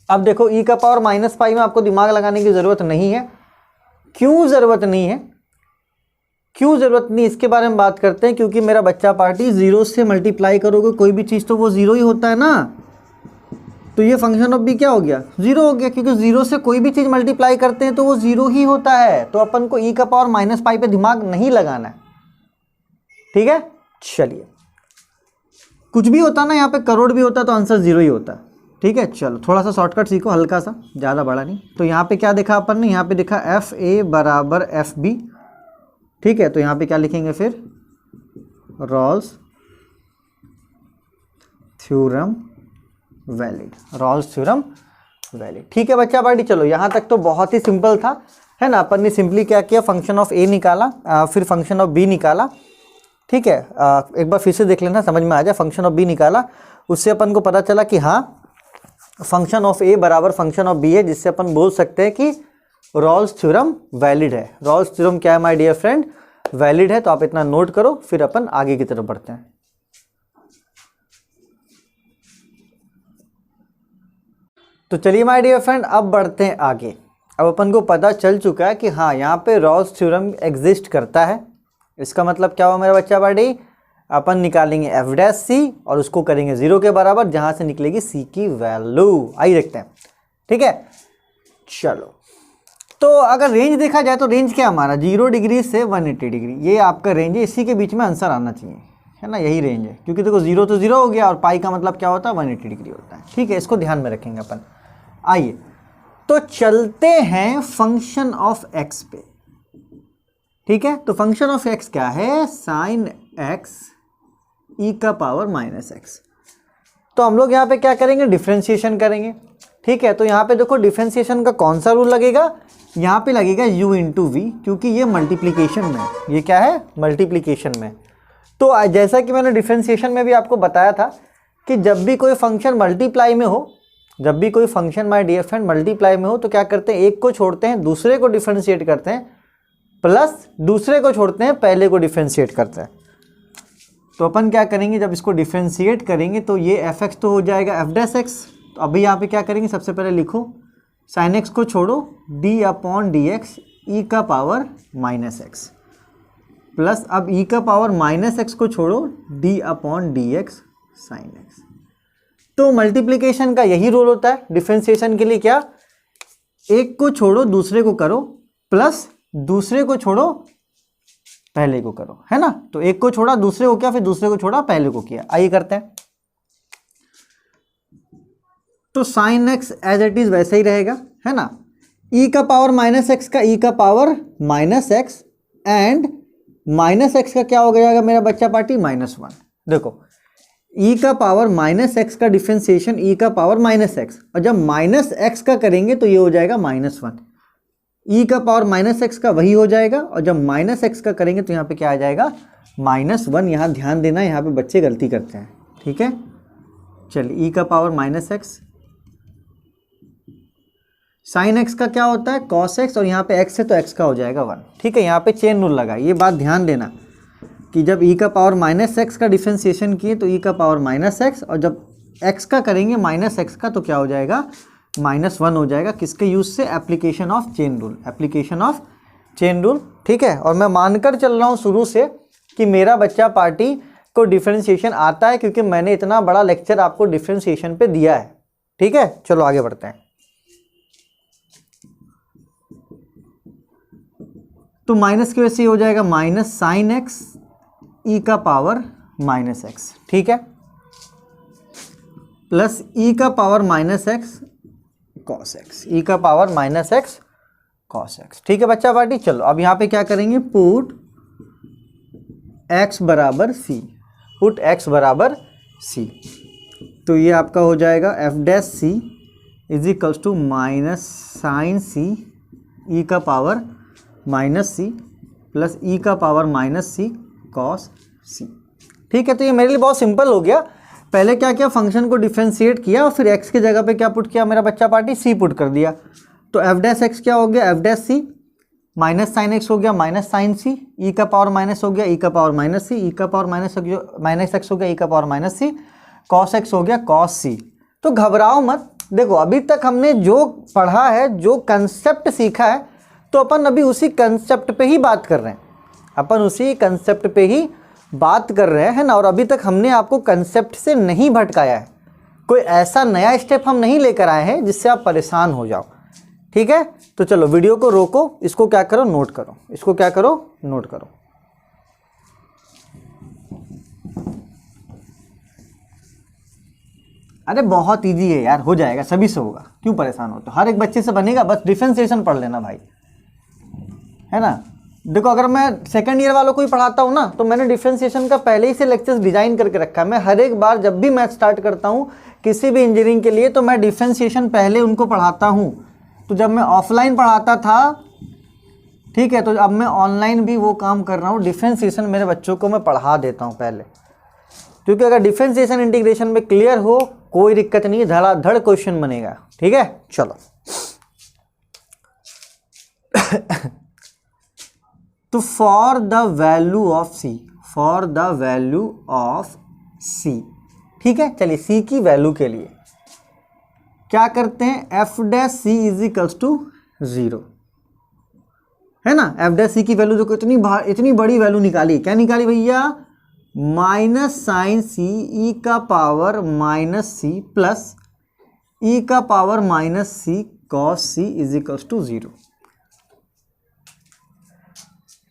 Speaker 1: अब देखो e का पावर माइनस पाई में आपको दिमाग लगाने की ज़रूरत नहीं है। क्यों ज़रूरत नहीं है? क्यों ज़रूरत नहीं, इसके बारे में बात करते हैं। क्योंकि मेरा बच्चा पार्टी 0 से मल्टीप्लाई करोगे कोई भी चीज़ तो वो 0 ही होता है ना। तो ये फंक्शन ऑफ b क्या हो गया, 0 हो गया, क्योंकि 0 से कोई भी चीज़ मल्टीप्लाई करते हैं तो वो 0 ही होता है। तो अपन को e का पावर माइनस पाई पे दिमाग नहीं लगाना है। ठीक है, चलिए, कुछ भी होता ना, यहाँ पे करोड़ भी होता तो आंसर 0 ही होता। ठीक है, चलो थोड़ा सा शॉर्टकट सीखो, हल्का सा, ज़्यादा बड़ा नहीं। तो यहाँ पे क्या देखा अपन ने, यहाँ पे देखा FA बराबर FB। ठीक है, तो यहाँ पे क्या लिखेंगे फिर, Rolle's theorem valid, Rolle's theorem valid. ठीक है बच्चा पार्टी, चलो यहाँ तक तो बहुत ही सिंपल था, है ना। अपन ने सिंपली क्या किया, फंक्शन ऑफ a निकाला, फिर फंक्शन ऑफ b निकाला। ठीक है, एक बार फिर से देख लेना, समझ में आ जाए। फंक्शन ऑफ b निकाला, उससे अपन को पता चला कि हाँ फंक्शन ऑफ a बराबर फंक्शन ऑफ b है, जिससे अपन बोल सकते हैं कि रॉल्स थ्योरम वैलिड है। रॉल्स थ्योरम क्या है माय डियर फ्रेंड, वैलिड है। तो आप इतना नोट करो, फिर अपन आगे की तरफ बढ़ते हैं। तो चलिए माय डियर फ्रेंड, अब बढ़ते हैं आगे। अब अपन को पता चल चुका है कि हाँ यहाँ पे रॉल्स थ्योरम एग्जिस्ट करता है। इसका मतलब क्या हुआ मेरा बच्चा पार्टी, अपन निकालेंगे एफ डैश सी और उसको करेंगे 0 के बराबर, जहाँ से निकलेगी सी की वैल्यू। आइए देखते हैं। ठीक है, चलो, तो अगर रेंज देखा जाए तो रेंज क्या हमारा 0 डिग्री से 180 डिग्री, ये आपका रेंज है। इसी के बीच में आंसर आना चाहिए, है ना, यही रेंज है। क्योंकि देखो 0 तो 0 हो गया और पाई का मतलब क्या होता है, 180 डिग्री होता है। ठीक है, इसको ध्यान में रखेंगे अपन। आइए तो चलते हैं फंक्शन ऑफ x पे। ठीक है, तो फंक्शन ऑफ x क्या है, साइन x e का पावर माइनस एक्स। तो हम लोग यहाँ पे क्या करेंगे, डिफ्रेंशिएशन करेंगे। ठीक है, तो यहाँ पे देखो डिफ्रेंशिएशन का कौन सा रूल लगेगा, यहाँ पे लगेगा u इंटू वी, क्योंकि ये मल्टीप्लीकेशन में, ये क्या है, मल्टीप्लीकेशन में। तो जैसा कि मैंने डिफ्रेंशिएशन में भी आपको बताया था कि जब भी कोई फंक्शन मल्टीप्लाई में हो, जब भी कोई function my dear friend multiply में हो, तो क्या करते हैं, एक को छोड़ते हैं दूसरे को डिफ्रेंशिएट करते हैं, प्लस दूसरे को छोड़ते हैं पहले को डिफ्रेंशिएट करते हैं। तो अपन क्या करेंगे, जब इसको डिफ्रेंशिएट करेंगे तो ये एफ एक्स तो हो जाएगा एफ डैश एक्स। तो अभी यहाँ पे क्या करेंगे, सबसे पहले लिखो साइन एक्स को छोड़ो, D upon d x e का पावर माइनस एक्स, प्लस अब ई का पावर माइनस एक्स को छोड़ो, D upon d x sine x. तो मल्टीप्लिकेशन का यही रोल होता है डिफरेंशिएशन के लिए, क्या, एक को छोड़ो दूसरे को करो, प्लस दूसरे को छोड़ो पहले को करो, है ना। तो एक को छोड़ा दूसरे को किया, फिर दूसरे को छोड़ा पहले को किया। आइए करते हैं। तो sine x as it is वैसे ही रहेगा, है ना। ई का पावर माइनस एक्स का ई का power minus x, and minus x का क्या हो जाएगा मेरा बच्चा पार्टी, -1। देखो ई का पावर माइनस एक्स का डिफरेंशिएशन ई का पावर माइनस एक्स, और जब माइनस एक्स का करेंगे तो ये हो जाएगा -1। ई का पावर माइनस एक्स का वही हो जाएगा, और जब माइनस एक्स का करेंगे तो यहाँ पे क्या आ जाएगा, -1। यहाँ ध्यान देना, यहाँ पे बच्चे गलती करते हैं। ठीक है, चलिए ई का power minus x, sine x का क्या होता है, कॉस एक्स, और यहाँ पे एक्स है तो एक्स का हो जाएगा 1। ठीक है, यहाँ पे चेन रूल लगा, ये बात ध्यान देना कि जब ई का पावर माइनस एक्स का डिफरेंशिएशन किए तो ई का पावर माइनस एक्स, और जब एक्स का करेंगे माइनस एक्स का तो क्या हो जाएगा, -1 हो जाएगा। किसके यूज से, application of chain rule, application of chain rule. ठीक है, और मैं मानकर चल रहा हूँ शुरू से कि मेरा बच्चा पार्टी को डिफरेंशिएशन आता है, क्योंकि मैंने इतना बड़ा लेक्चर आपको डिफरेंशिएशन पे दिया है। ठीक है, चलो आगे बढ़ते हैं। तो माइनस की वजह से हो जाएगा माइनस साइन एक्स ई का पावर माइनस एक्स, ठीक है, प्लस ई का power minus x cos x, e का power minus x cos x. ठीक है बच्चा पार्टी, चलो अब यहाँ पे क्या करेंगे, पुट एक्स बराबर सी, पुट एक्स बराबर सी। तो ये आपका हो जाएगा f dash c is equals to minus sine c e का power minus c plus e का power minus c cos c. ठीक है, तो ये मेरे लिए बहुत सिंपल हो गया। पहले क्या किया, फंक्शन को डिफ्रेंशिएट किया और फिर एक्स की जगह पे क्या पुट किया मेरा बच्चा पार्टी, सी पुट कर दिया। तो एफ डैश एक्स क्या हो गया, एफ डैश सी माइनस साइन एक्स हो गया माइनस साइन सी, ई का पावर माइनस हो गया ई का पावर माइनस सी, ई का पावर माइनस एक्स हो गया ई का power minus c, cos x हो गया कॉस सी। तो घबराओ मत, देखो अभी तक हमने जो पढ़ा है, जो कंसेप्ट सीखा है, तो अपन अभी उसी कंसेप्ट पे ही बात कर रहे हैं, अपन उसी कंसेप्ट पे ही बात कर रहे हैं, है ना। और अभी तक हमने आपको कंसेप्ट से नहीं भटकाया है, कोई ऐसा नया स्टेप हम नहीं लेकर आए हैं जिससे आप परेशान हो जाओ। ठीक है, तो चलो वीडियो को रोको, इसको क्या करो नोट करो, इसको क्या करो नोट करो। अरे बहुत इजी है यार, हो जाएगा, सभी से होगा, क्यों परेशान हो, तो हर एक बच्चे से बनेगा, बस डिफरेंशिएशन पढ़ लेना भाई, है ना। देखो अगर मैं सेकंड ईयर वालों को ही पढ़ाता हूँ ना, तो मैंने डिफरेंशिएशन का पहले ही से लेक्चर्स डिजाइन करके रखा है। मैं हर एक बार जब भी मैथ स्टार्ट करता हूँ किसी भी इंजीनियरिंग के लिए, तो मैं डिफरेंशिएशन पहले उनको पढ़ाता हूँ। तो जब मैं ऑफलाइन पढ़ाता था, ठीक है, तो अब मैं ऑनलाइन भी वो काम कर रहा हूँ, डिफरेंशिएशन मेरे बच्चों को मैं पढ़ा देता हूँ पहले, क्योंकि अगर डिफरेंशिएशन इंटीग्रेशन में क्लियर हो कोई दिक्कत नहीं है, धड़ाधड़ क्वेश्चन बनेगा। ठीक है, चलो तो for the value of c, for the value of c, ठीक है, चलिए सी की वैल्यू के लिए क्या करते हैं, f dash c is equals to 0, है ना। एफ डैश सी की वैल्यू देखो, इतनी बड़ी वैल्यू निकाली, क्या निकाली भैया, माइनस साइन सी ई का power minus c plus e का power minus c cos c is equals to 0।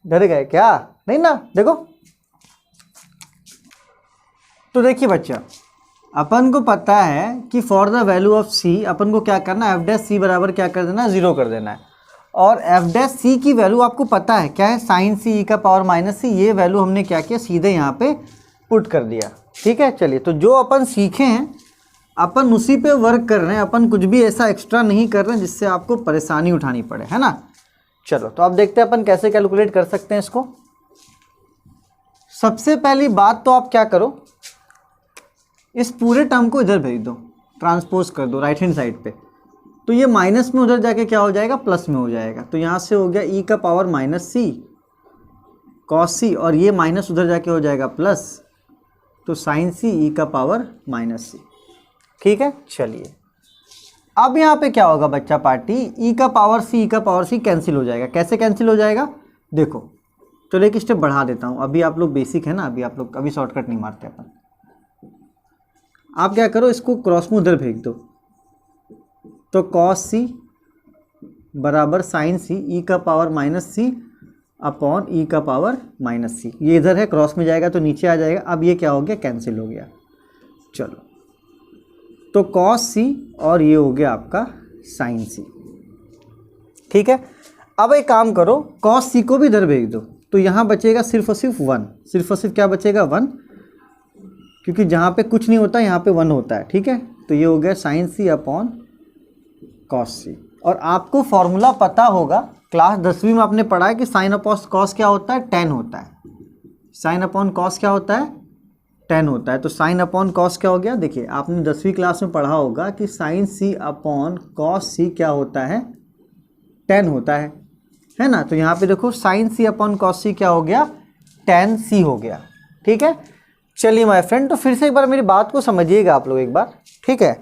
Speaker 1: डर गए क्या, नहीं ना। देखो तो देखिए बच्चा, अपन को पता है कि फॉर द वैल्यू ऑफ सी अपन को क्या करना है, एफ डैश सी बराबर क्या कर देना है, 0 कर देना है। और एफ डैश सी की वैल्यू आपको पता है क्या है, साइन सी ई का पावर माइनस सी, ये वैल्यू हमने क्या किया, सीधे यहाँ पे पुट कर दिया। ठीक है, चलिए तो जो अपन सीखे हैं अपन उसी पे वर्क कर रहे हैं, अपन कुछ भी ऐसा एक्स्ट्रा नहीं कर रहे हैं जिससे आपको परेशानी उठानी पड़े, है ना। चलो तो अब देखते हैं अपन कैसे कैलकुलेट कर सकते हैं इसको। सबसे पहली बात तो आप क्या करो, इस पूरे टर्म को इधर भेज दो, ट्रांसपोज कर दो राइट हैंड साइड पे, तो ये माइनस में उधर जाके क्या हो जाएगा, प्लस में हो जाएगा। तो यहाँ से हो गया ई का पावर माइनस सी कॉस सी, और ये माइनस उधर जाके हो जाएगा प्लस, तो साइन सी ई का पावर माइनस सी। ठीक है, चलिए अब यहाँ पे क्या होगा बच्चा पार्टी, ई का पावर सी कैंसिल हो जाएगा। कैसे कैंसिल हो जाएगा, देखो चलो एक स्टेप बढ़ा देता हूँ, अभी आप लोग बेसिक है ना, अभी आप लोग अभी शॉर्टकट नहीं मारते अपन। आप क्या करो, इसको क्रॉस में उधर भेज दो, तो कॉस सी बराबर साइन सी ई का पावर माइनस सी अपॉन ई का पावर माइनस सी, ये इधर है क्रॉस में जाएगा तो नीचे आ जाएगा। अब ये क्या हो गया, कैंसिल हो गया। चलो तो कॉस सी और ये हो गया आपका साइन सी। ठीक है, अब एक काम करो, कॉस सी को भी इधर भेज दो, तो यहाँ बचेगा सिर्फ और सिर्फ 1, सिर्फ और सिर्फ क्या बचेगा 1, क्योंकि जहाँ पे कुछ नहीं होता यहाँ पे 1 होता है। ठीक है, तो ये हो गया साइन सी अपॉन कॉस सी। और आपको फॉर्मूला पता होगा, क्लास 10वीं में आपने पढ़ा है कि साइन अपॉन कॉस क्या होता है, 10 होता है। साइन अपॉन कॉस क्या होता है, 10 होता है। तो साइन अपॉन कॉस क्या हो गया, देखिए आपने 10वीं क्लास में पढ़ा होगा कि साइन सी अपॉन कॉस सी क्या होता है, 10 होता है ना। तो यहाँ पे देखो साइन सी अपॉन कॉस सी क्या हो गया, 10 सी हो गया। ठीक है, चलिए माय फ्रेंड, तो फिर से एक बार मेरी बात को समझिएगा आप लोग एक बार। ठीक है,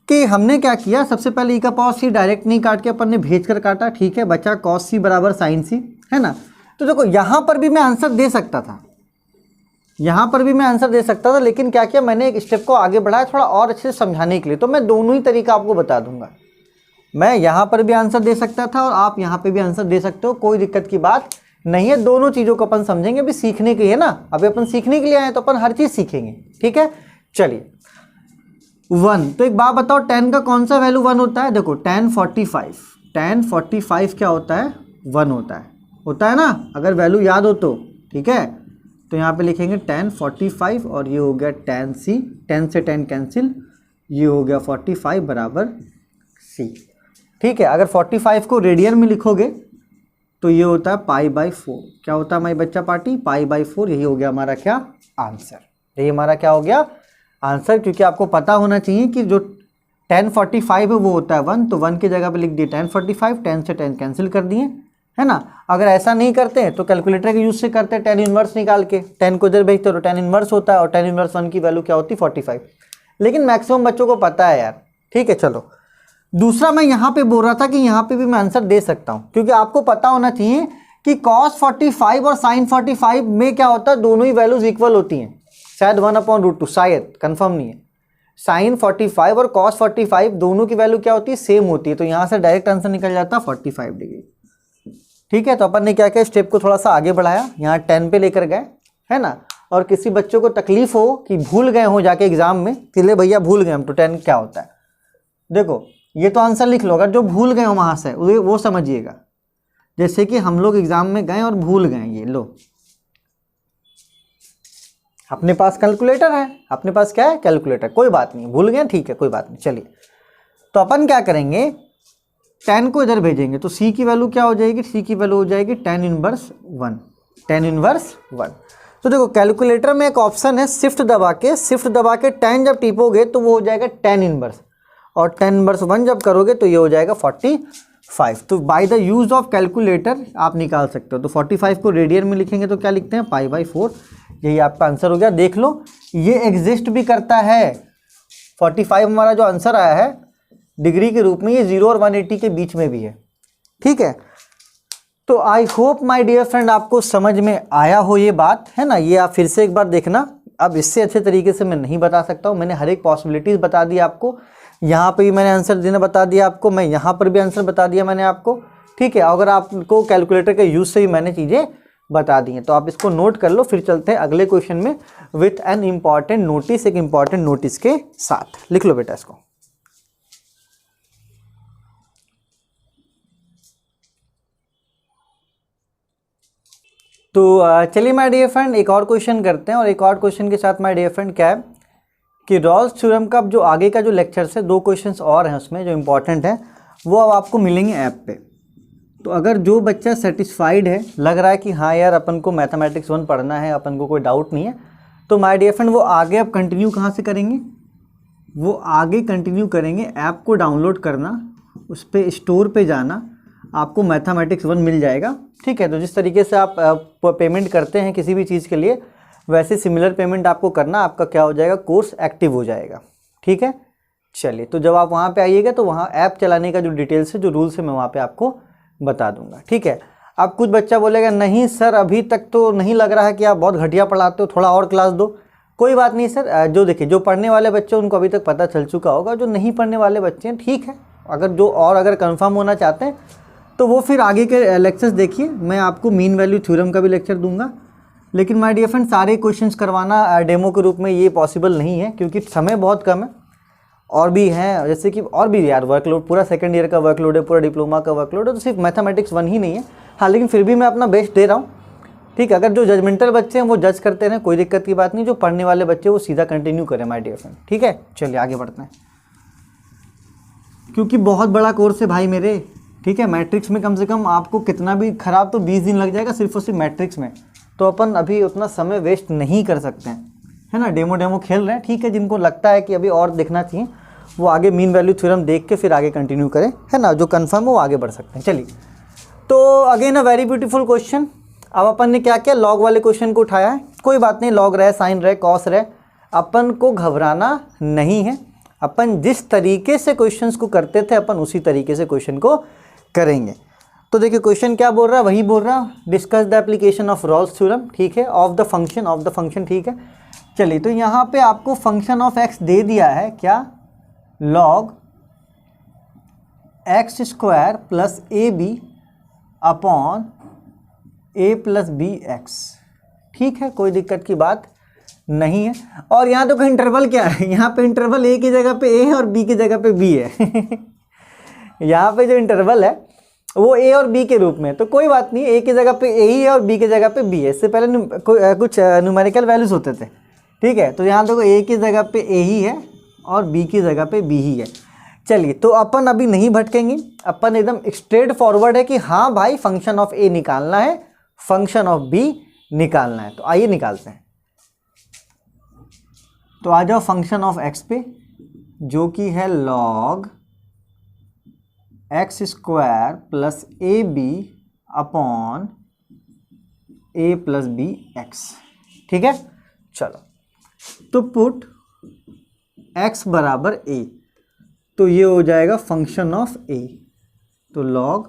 Speaker 1: कि हमने क्या किया, सबसे पहले ई का पावर सी डायरेक्ट नहीं काट के अपन ने भेज कर काटा। ठीक है, बचा कॉस सी बराबर साइन सी, है ना। तो देखो यहाँ पर भी मैं आंसर दे सकता था, यहाँ पर भी मैं आंसर दे सकता था, लेकिन क्या किया मैंने, एक स्टेप को आगे बढ़ाया थोड़ा और अच्छे से समझाने के लिए। तो मैं दोनों ही तरीका आपको बता दूंगा, मैं यहाँ पर भी आंसर दे सकता था और आप यहाँ पे भी आंसर दे सकते हो, कोई दिक्कत की बात नहीं है। दोनों चीज़ों को अपन समझेंगे, अभी सीखने के लिए ना, अभी अपन सीखने के लिए आए तो अपन हर चीज़ सीखेंगे। ठीक है, चलिए 1, तो एक बात बताओ 10 का कौन सा वैल्यू 1 होता है, देखो tan 45 क्या होता है, 1 होता है ना, अगर वैल्यू याद हो तो। ठीक है, तो यहाँ पे लिखेंगे tan 45 और ये हो गया tan c, 10 से 10 कैंसिल, ये हो गया 45 बराबर c। ठीक है, अगर 45 को रेडियन में लिखोगे तो ये होता है π/4। क्या होता है हमारी बच्चा पार्टी? π/4। यही हो गया हमारा क्या आंसर, यही हमारा क्या हो गया आंसर। क्योंकि आपको पता होना चाहिए कि जो tan 45 है वो होता है 1, तो 1 की जगह पे लिख दिए tan 45, 10 से 10 कैंसिल कर दिए, है ना। अगर ऐसा नहीं करते हैं तो कैलकुलेटर के यूज से करते हैं, tan इनवर्स निकाल के 10 को इधर भेजते हो तो tan इनवर्स होता है, और tan इनवर्स 1 की वैल्यू क्या होती है 45। लेकिन मैक्सिमम बच्चों को पता है यार। ठीक है, चलो दूसरा मैं यहाँ पे बोल रहा था कि यहाँ पे भी मैं आंसर दे सकता हूँ, क्योंकि आपको पता होना चाहिए कि cos 45 और sin 45 में क्या होता है, दोनों ही वैल्यूज इक्वल होती हैं। शायद 1/√2, शायद, कंफर्म नहीं है। sin 45 और cos 45 दोनों की वैल्यू क्या होती है, सेम होती है। तो यहाँ से डायरेक्ट आंसर निकल जाता है 45 डिग्री। ठीक है, तो अपन ने क्या किया, स्टेप को थोड़ा सा आगे बढ़ाया, यहाँ 10 पे लेकर गए, है ना। और किसी बच्चों को तकलीफ हो कि भूल गए हो जाके एग्जाम में, चले भैया भूल गए हम तो 10 क्या होता है, देखो ये तो आंसर लिख लो। अगर जो भूल गए हो वहाँ से वो समझिएगा। जैसे कि हम लोग एग्जाम में गए और भूल गए, ये लो अपने पास कैलकुलेटर है, अपने पास क्या है कैलकुलेटर, कोई बात नहीं, भूल गए ठीक है कोई बात नहीं। चलिए तो अपन क्या करेंगे, 10 को इधर भेजेंगे तो c की वैल्यू क्या हो जाएगी, c की वैल्यू हो जाएगी tan इनवर्स 1, tan इनवर्स 1। तो देखो कैलकुलेटर में एक ऑप्शन है शिफ्ट दबा के tan जब टिपोगे तो वो हो जाएगा tan इनवर्स, और tan इनवर्स 1 जब करोगे तो ये हो जाएगा 45। तो by the use of calculator आप निकाल सकते हो। तो 45 को रेडियन में लिखेंगे तो क्या लिखते हैं π/4, यही आपका आंसर हो गया। देख लो ये एग्जिस्ट भी करता है, 45 हमारा जो आंसर आया है डिग्री के रूप में, ये 0 और 180 के बीच में भी है। ठीक है, तो I hope my dear friend आपको समझ में आया हो ये बात, है ना। ये आप फिर से एक बार देखना, अब इससे अच्छे तरीके से मैं नहीं बता सकता हूँ। मैंने हर एक पॉसिबिलिटीज़ बता दी आपको, यहाँ पे भी मैंने आंसर देना बता दिया आपको, मैं यहाँ पर भी आंसर बता दिया मैंने आपको। ठीक है, अगर आपको कैलकुलेटर के यूज़ से भी मैंने चीज़ें बता दी हैं, तो आप इसको नोट कर लो। फिर चलते हैं अगले क्वेश्चन में विथ एन इम्पॉर्टेंट नोटिस, एक इम्पॉर्टेंट नोटिस के साथ। लिख लो बेटा इसको। तो चलिए माय डियर फ्रेंड एक और क्वेश्चन करते हैं, और एक और क्वेश्चन के साथ माय डियर फ्रेंड क्या है कि रॉल्स थ्योरम का जो आगे का जो लेक्चर्स है, 2 क्वेश्चंस और हैं उसमें जो इम्पॉर्टेंट है, वो अब आपको मिलेंगे ऐप पे। तो अगर जो बच्चा सेटिस्फाइड है, लग रहा है कि हाँ यार अपन को मैथमेटिक्स 1 पढ़ना है, अपन को कोई डाउट नहीं है, तो माय डियर फ्रेंड वो आगे अब कंटिन्यू कहाँ से करेंगे, वो आगे कंटिन्यू करेंगे ऐप को डाउनलोड करना, उस पर स्टोर पे जाना, आपको मैथमेटिक्स 1 मिल जाएगा। ठीक है, तो जिस तरीके से आप पेमेंट करते हैं किसी भी चीज़ के लिए, वैसे सिमिलर पेमेंट आपको करना, आपका क्या हो जाएगा, कोर्स एक्टिव हो जाएगा। ठीक है, चलिए तो जब आप वहाँ पे आइएगा तो वहाँ ऐप चलाने का जो डिटेल्स है, जो रूल्स है, मैं वहाँ पे आपको बता दूंगा। ठीक है, अब कुछ बच्चा बोलेगा नहीं सर अभी तक तो नहीं लग रहा है कि आप बहुत घटिया पढ़ाते हो, थोड़ा और क्लास दो। कोई बात नहीं सर, जो देखिए जो पढ़ने वाले बच्चे उनको अभी तक पता चल चुका होगा, जो नहीं पढ़ने वाले बच्चे हैं ठीक है, अगर कंफर्म होना चाहते हैं तो वो फिर आगे के लेक्चर्स देखिए। मैं आपको मीन वैल्यू थ्योरम का भी लेक्चर दूंगा, लेकिन माय डियर फ्रेंड सारे क्वेश्चंस करवाना डेमो के रूप में ये पॉसिबल नहीं है, क्योंकि समय बहुत कम है, और भी हैं जैसे कि और भी यार वर्कलोड, पूरा सेकंड ईयर का वर्कलोड है, पूरा डिप्लोमा का वर्कलोड है, तो सिर्फ मैथमेटिक्स 1 ही नहीं है। हाँ, लेकिन फिर भी मैं अपना बेस्ट दे रहा हूँ। ठीक है, अगर जो जजमेंटल बच्चे हैं वो जज करते रहें, कोई दिक्कत की बात नहीं, जो पढ़ने वाले बच्चे वो सीधा कंटिन्यू करें माय डियर फ्रेंड। ठीक है, चलिए आगे बढ़ते हैं, क्योंकि बहुत बड़ा कोर्स है भाई मेरे। ठीक है, मैट्रिक्स में कम से कम आपको कितना भी खराब तो 20 दिन लग जाएगा सिर्फ और सिर्फ मैट्रिक्स में, तो अपन अभी उतना समय वेस्ट नहीं कर सकते हैं, है ना। डेमो खेल रहे हैं, ठीक है। जिनको लगता है कि अभी और देखना चाहिए वो आगे मीन वैल्यू थ्योरम देख के फिर आगे कंटिन्यू करें, है ना। जो कंफर्म है वो आगे बढ़ सकते हैं। चलिए, तो again a very beautiful question. अब अपन ने क्या किया, लॉग वाले क्वेश्चन को उठाया है, कोई बात नहीं, लॉग रहे, साइन रहे, कॉस रहे, अपन को घबराना नहीं है। अपन जिस तरीके से क्वेश्चंस को करते थे अपन उसी तरीके से क्वेश्चन को करेंगे। तो देखिए क्वेश्चन क्या बोल रहा है, वही बोल रहा है, discuss the application of Rolle's theorem. ठीक है, ऑफ द फंक्शन। ठीक है, चलिए तो यहाँ पे आपको फंक्शन ऑफ एक्स दे दिया है, क्या, log x square plus a b upon a plus b x. ठीक है, कोई दिक्कत की बात नहीं है। और यहाँ तो इंटरवल क्या है, यहाँ पे इंटरवल ए की जगह पे ए है और बी की जगह पे बी है। यहाँ पे जो इंटरवल है वो ए और बी के रूप में, तो कोई बात नहीं, ए की जगह पे ए ही है और बी की जगह पे बी है। इससे पहले कुछ न्यूमेरिकल वैल्यूज होते थे, ठीक है। तो यहाँ देखो ए की जगह पे ए ही है और बी की जगह पे बी ही है। चलिए, तो अपन अभी नहीं भटकेंगे, अपन एकदम स्ट्रेट फॉरवर्ड है कि हाँ भाई फंक्शन ऑफ ए निकालना है, फंक्शन ऑफ बी निकालना है। तो आइए निकालते हैं। तो आ जाओ फंक्शन ऑफ एक्स पे, जो कि है log x square plus a b upon a plus b x, ठीक है। चलो, तो पुट x बराबर a, तो ये हो जाएगा फंक्शन ऑफ a। तो log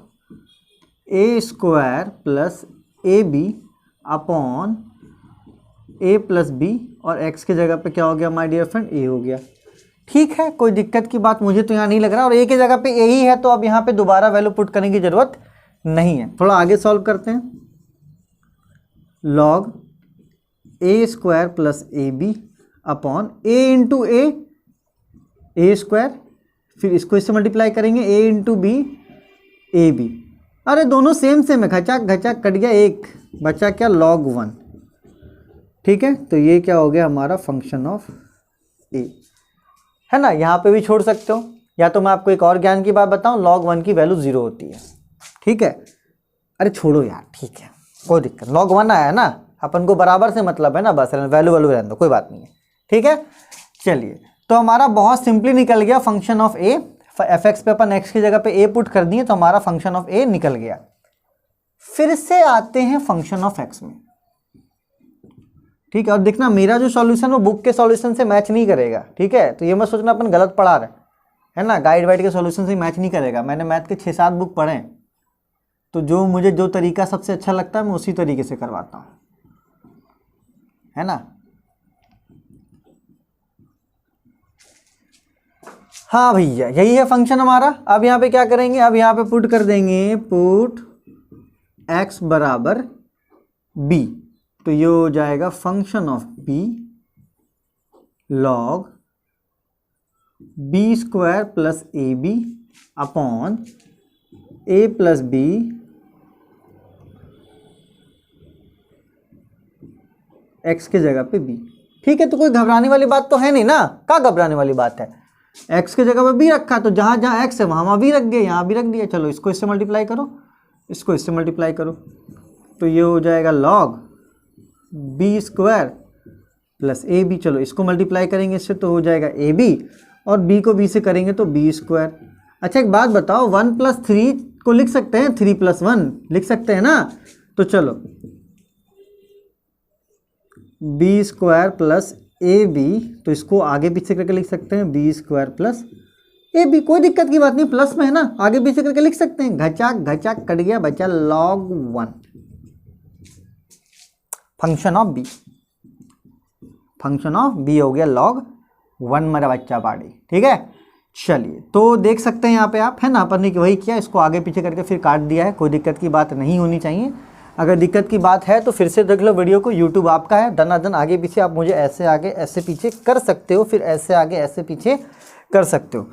Speaker 1: a square plus a b upon a plus b, और x की जगह पे क्या हो गया माय डियर फ्रेंड, a हो गया। ठीक है, कोई दिक्कत की बात मुझे तो यहाँ नहीं लग रहा, और a की जगह पे a ही है, तो अब यहाँ पे दोबारा वैल्यू पुट करने की जरूरत नहीं है। थोड़ा आगे सॉल्व करते हैं। log a square plus a b upon a into a square, फिर इसको इससे मल्टीप्लाई करेंगे a into b a b. अरे दोनों सेम है, घचा घचा कट गया, एक बचा क्या, log 1, ठीक है। तो ये क्या हो गया हमारा फंक्शन ऑफ ए, है ना। यहाँ पे भी छोड़ सकते हो, या तो मैं आपको एक और ज्ञान की बात बताऊँ, log 1 की वैल्यू 0 होती है, ठीक है। अरे छोड़ो यार, ठीक है, कोई दिक्कत, log 1 आया ना, अपन को बराबर से मतलब है ना, बस वैल्यू रहने दो, कोई बात नहीं है, ठीक है। चलिए, तो हमारा बहुत सिंपली निकल गया function of A. F x पे अपन एक्स की जगह पे ए पुट कर दिए, तो हमारा फंक्शन ऑफ ए निकल गया। फिर से आते हैं फंक्शन ऑफ एक्स में, ठीक है। और देखना, मेरा जो सॉल्यूशन वो बुक के सॉल्यूशन से मैच नहीं करेगा, ठीक है। तो ये मत सोचना अपन गलत पढ़ा रहे है ना, गाइड वाइड के सॉल्यूशन से मैच नहीं करेगा। मैंने मैथ के 6-7 बुक पढ़े हैं, तो जो मुझे जो तरीका सबसे अच्छा लगता है मैं उसी तरीके से करवाता हूँ, है ना। हाँ भैया, यही है फंक्शन हमारा। अब यहाँ पे क्या करेंगे, अब यहाँ पे पुट कर देंगे, पुट x बराबर b, तो ये हो जाएगा function of b log b square plus a b upon a plus b x की जगह पे b, ठीक है। तो कोई घबराने वाली बात तो है नहीं ना, क्या घबराने वाली बात है, x की जगह पे b रखा, तो जहाँ जहाँ x है वहाँ b रख गए, यहाँ भी रख दिया। चलो, इसको इससे मल्टीप्लाई करो, इसको इससे मल्टीप्लाई करो, तो ये हो जाएगा log b square plus a b. चलो, इसको मल्टीप्लाई करेंगे इससे, तो हो जाएगा ए बी, और b को b से करेंगे तो b स्क्वायर। अच्छा, एक बात बताओ, 1 + 3 को लिख सकते हैं, 3 + 1 लिख सकते हैं ना। तो चलो, b square plus a b, तो इसको आगे पीछे करके लिख सकते हैं b square plus a b, कोई दिक्कत की बात नहीं, प्लस में है ना, आगे पीछे करके लिख सकते हैं। घचा घचा कट गया, बचा log 1 function of b, function of b हो गया log 1 मेरा बच्चा पार्टी, ठीक है। चलिए, तो देख सकते हैं यहाँ पे आप, है ना, अपन ने वही किया, इसको आगे पीछे करके फिर काट दिया है, कोई दिक्कत की बात नहीं होनी चाहिए। अगर दिक्कत की बात है तो फिर से देख लो वीडियो को, यूट्यूब आपका है, दनादन आगे पीछे आप मुझे ऐसे आगे ऐसे पीछे कर सकते हो, फिर ऐसे आगे ऐसे पीछे कर सकते हो।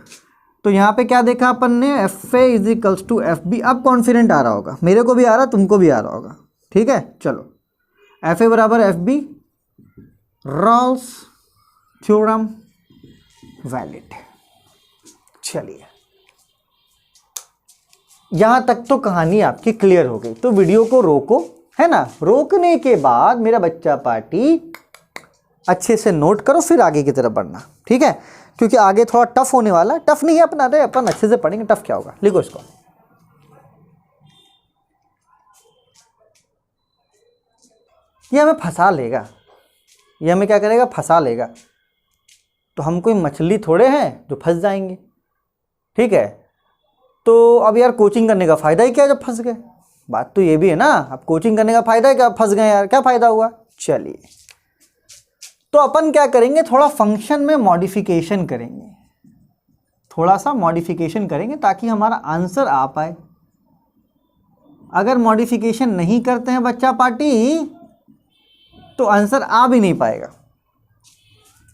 Speaker 1: तो यहाँ पे क्या देखा अपन ने, f a is equals to f b. अब कॉन्फिडेंट आ रहा होगा, मेरे को भी आ रहा, तुमको भी आ रहा होगा, ठीक है। चलो, एफ ए बराबर f b, Rolle's theorem valid. चलिए, यहां तक तो कहानी आपकी क्लियर हो गई, तो वीडियो को रोको, है ना। रोकने के बाद मेरा बच्चा पार्टी अच्छे से नोट करो, फिर आगे की तरफ बढ़ना, ठीक है, क्योंकि आगे थोड़ा टफ होने वाला है। टफ नहीं है अपना, अरे अपन अच्छे से पढ़ेंगे, टफ क्या होगा। लिखो इसको, ये हमें फंसा लेगा, ये हमें क्या करेगा, फंसा लेगा। तो हम कोई मछली थोड़े हैं जो फंस जाएंगे, ठीक है। तो अब यार कोचिंग करने का फ़ायदा ही क्या जब फंस गए, बात तो ये भी है ना। अब कोचिंग करने का फ़ायदा है क्या, फंस गए यार, क्या फ़ायदा हुआ। चलिए, तो अपन क्या करेंगे, थोड़ा फंक्शन में मॉडिफिकेशन करेंगे, थोड़ा सा मॉडिफिकेशन करेंगे ताकि हमारा आंसर आ पाए। अगर मॉडिफिकेशन नहीं करते हैं बच्चा पार्टी, तो आंसर आ भी नहीं पाएगा।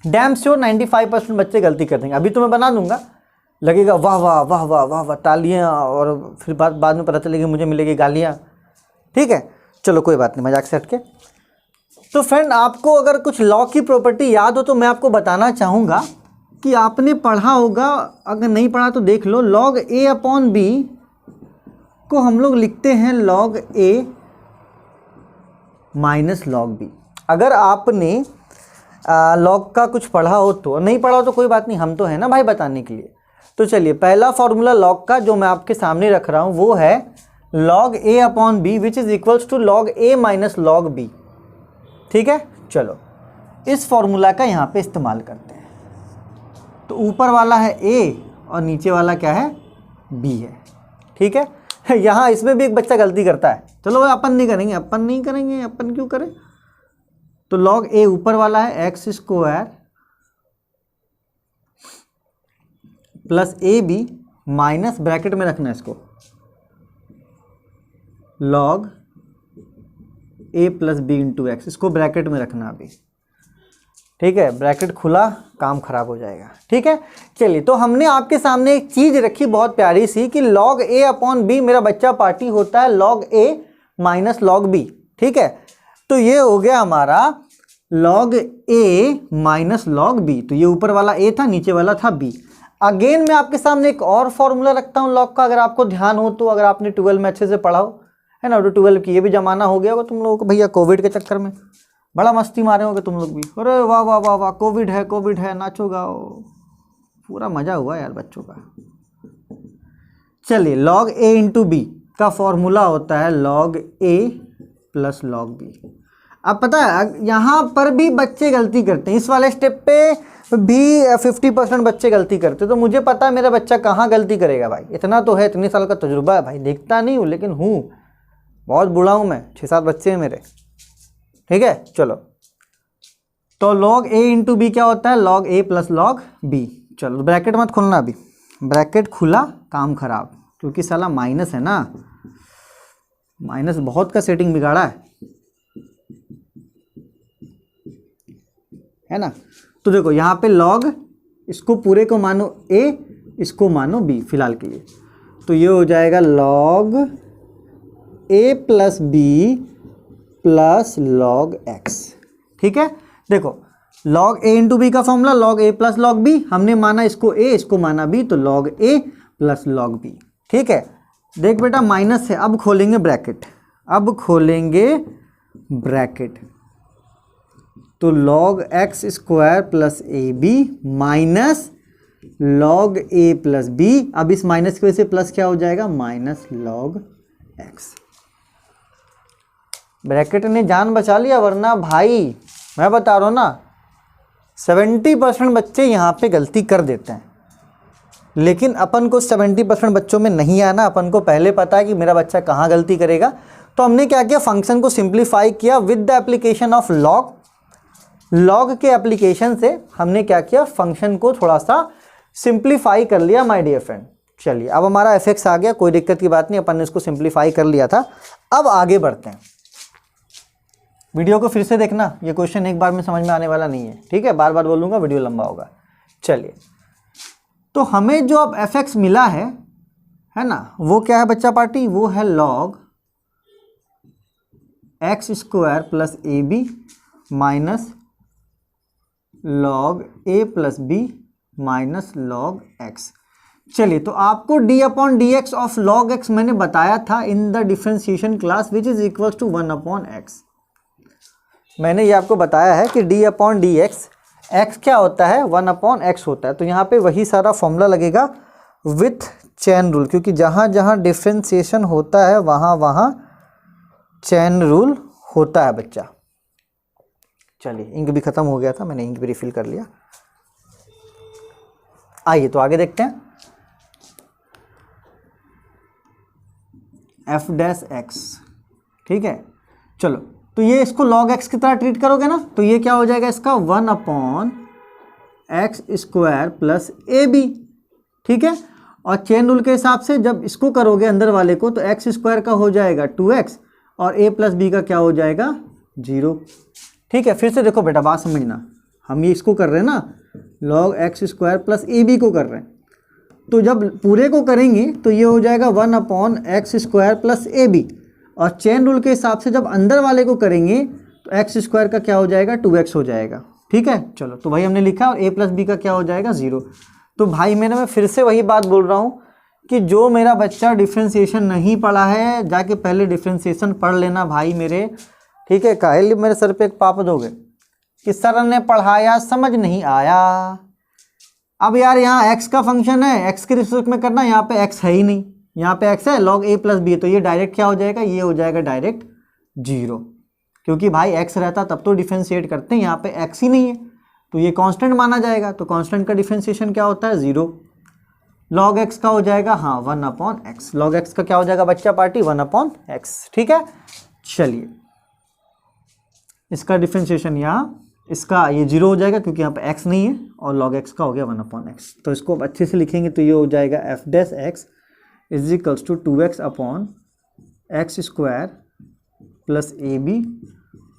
Speaker 1: डैम श्योर 95% बच्चे गलती कर देंगे। अभी तो मैं बना दूंगा, लगेगा वाह वाह वाह वाह वाह वाह तालियाँ, और फिर बाद में पता चलेगी मुझे मिलेगी गालियाँ। ठीक है, चलो कोई बात नहीं, मजाक से हटके। तो फ्रेंड आपको अगर कुछ लॉ की प्रॉपर्टी याद हो तो मैं आपको बताना चाहूँगा कि आपने पढ़ा होगा, अगर नहीं पढ़ा तो देख लो। लॉग ए अपॉन बी को हम लोग लिखते हैं log a minus log B. अगर आपने लॉग का कुछ पढ़ा हो तो, नहीं पढ़ा हो तो कोई बात नहीं, हम तो है ना भाई बताने के लिए। तो चलिए पहला फॉर्मूला लॉग का जो मैं आपके सामने रख रहा हूँ वो है log a upon b which is equals to log a minus log b. ठीक है, चलो इस फॉर्मूला का यहाँ पे इस्तेमाल करते हैं। तो ऊपर वाला है ए और नीचे वाला क्या है, बी है। ठीक है, यहाँ इसमें भी एक बच्चा गलती करता है, चलो अपन नहीं करेंगे, अपन क्यों करें। तो लॉग ए ऊपर वाला है x square plus a b minus bracket में रखना है इसको log a plus b into x, इसको ब्रैकेट में रखना अभी। ठीक है, ब्रैकेट खुला काम खराब हो जाएगा। ठीक है, चलिए तो हमने आपके सामने एक चीज़ रखी बहुत प्यारी सी कि लॉग ए अपॉन बी मेरा बच्चा पार्टी होता है log a minus log b. ठीक है, तो ये हो गया हमारा log a minus log B. तो ये ऊपर वाला ए था, नीचे वाला था बी। अगेन मैं आपके सामने एक और फॉर्मूला रखता हूँ लॉग का, अगर आपको ध्यान हो तो, अगर आपने 12 में अच्छे से पढ़ा हो, है ना। तो 12 की ये भी जमाना हो गया होगा तुम लोगों को भैया, कोविड के चक्कर में बड़ा मस्ती मारे होगे तुम लोग भी। अरे वाह वाह वाह वाह, कोविड है, नाचो गाओ, पूरा मजा हुआ यार बच्चों का। चलिए लॉग ए इंटू बी का फॉर्मूला होता है log a plus log B. अब पता है यहाँ पर भी बच्चे गलती करते हैं, इस वाले स्टेप पे भी 50% बच्चे गलती करते हैं। तो मुझे पता है मेरा बच्चा कहाँ गलती करेगा भाई, इतना तो है, इतने साल का तजुर्बा है भाई, देखता नहीं हूँ लेकिन हूँ, बहुत बूढ़ा हूँ मैं, 6-7 बच्चे हैं मेरे। ठीक है, चलो तो लॉग ए इंटू बी क्या होता है, log a plus log B. चलो ब्रैकेट मत खोलना अभी, ब्रैकेट खुला काम खराब, क्योंकि साला माइनस है ना, माइनस बहुत का सेटिंग बिगाड़ा है ना। तो देखो यहाँ पे लॉग, इसको पूरे को मानो ए, इसको मानो बी फिलहाल के लिए। तो ये हो जाएगा log a plus b plus log x. ठीक है, देखो लॉग ए इंटू बी का formula log a plus log b, हमने माना इसको ए, इसको माना बी, तो log a plus log b. ठीक है, देख बेटा माइनस है, अब खोलेंगे ब्रैकेट, तो log x square plus a b minus log a plus b. अब इस माइनस की वजह से प्लस क्या हो जाएगा, माइनस लॉग एक्स। ब्रैकेट ने जान बचा लिया, वरना भाई मैं बता रहा हूँ ना 70% बच्चे यहाँ पे गलती कर देते हैं। लेकिन अपन को 70% बच्चों में नहीं आना, अपन को पहले पता है कि मेरा बच्चा कहाँ गलती करेगा। तो हमने क्या किया, फंक्शन को सिंप्लीफाई किया with the application of log. Log के एप्लीकेशन से हमने क्या किया, फंक्शन को थोड़ा सा सिंप्लीफाई कर लिया माय डियर फ्रेंड। चलिए अब हमारा एफ आ गया, कोई दिक्कत की बात नहीं, अपन ने इसको सिंप्लीफाई कर लिया था। अब आगे बढ़ते हैं, वीडियो को फिर से देखना, ये क्वेश्चन एक बार में समझ में आने वाला नहीं है। ठीक है, बार बार बोलूँगा, वीडियो लंबा होगा। चलिए तो हमें जो अब एफ मिला है ना, वो क्या है बच्चा पार्टी, वो है log x square plus a b minus log a plus b minus log x. चलिए तो आपको d upon d x of log x मैंने बताया था in the differentiation class which is equal to 1 upon x. मैंने ये आपको बताया है कि d upon d x, x क्या होता है, 1 अपॉन एक्स होता है। तो यहाँ पे वही सारा फॉर्मूला लगेगा विथ चेन रूल, क्योंकि जहाँ जहाँ डिफ्रेंशिएशन होता है वहाँ वहाँ चेन रूल होता है बच्चा। चलिए इंक भी ख़त्म हो गया था, मैंने इंक भी रिफिल कर लिया। आइए तो आगे देखते हैं, एफ डैश एक्स। ठीक है, चलो तो ये इसको लॉग एक्स की तरह ट्रीट करोगे ना, तो ये क्या हो जाएगा इसका 1 upon x square plus a b. ठीक है, और चेन रूल के हिसाब से जब इसको करोगे अंदर वाले को, तो एक्स स्क्वायर का हो जाएगा 2x और a प्लस बी का क्या हो जाएगा 0। ठीक है, फिर से देखो बेटा बात समझना, हम ये इसको कर रहे हैं ना, log x square plus a b को कर रहे हैं। तो जब पूरे को करेंगे तो ये हो जाएगा 1/x² प्लस AB, और चेन रूल के हिसाब से जब अंदर वाले को करेंगे तो x² का क्या हो जाएगा 2x हो जाएगा। ठीक है, चलो तो वही हमने लिखा, और a प्लस बी का क्या हो जाएगा 0। तो भाई मैं फिर से वही बात बोल रहा हूँ कि जो मेरा बच्चा डिफ्रेंशिएशन नहीं पढ़ा है जाके पहले डिफ्रेंशिएशन पढ़ लेना भाई मेरे। ठीक है, काहे मेरे सर पे एक पाप दोगे कि सर ने पढ़ाया समझ नहीं आया। अब यार यहाँ x का फंक्शन है, x के रिस्पेक्ट में करना, यहाँ पे x है ही नहीं, यहाँ पे x है log a प्लस बी, तो ये डायरेक्ट क्या हो जाएगा, ये हो जाएगा डायरेक्ट 0, क्योंकि भाई x रहता तब तो डिफ्रेंशिएट करते हैं, यहाँ पे x ही नहीं है तो ये कांस्टेंट माना जाएगा। तो कांस्टेंट का डिफ्रेंशिएशन क्या होता है 0। log x का हो जाएगा हाँ 1/x, log x का क्या हो जाएगा बच्चा पार्टी 1/x। ठीक है, चलिए इसका डिफ्रेंशिएशन यहाँ, इसका ये 0 हो जाएगा क्योंकि यहाँ पे x नहीं है, और log x का हो गया 1/x। तो इसको अब अच्छे से लिखेंगे तो ये हो जाएगा f' is equals to 2x/x² plus AB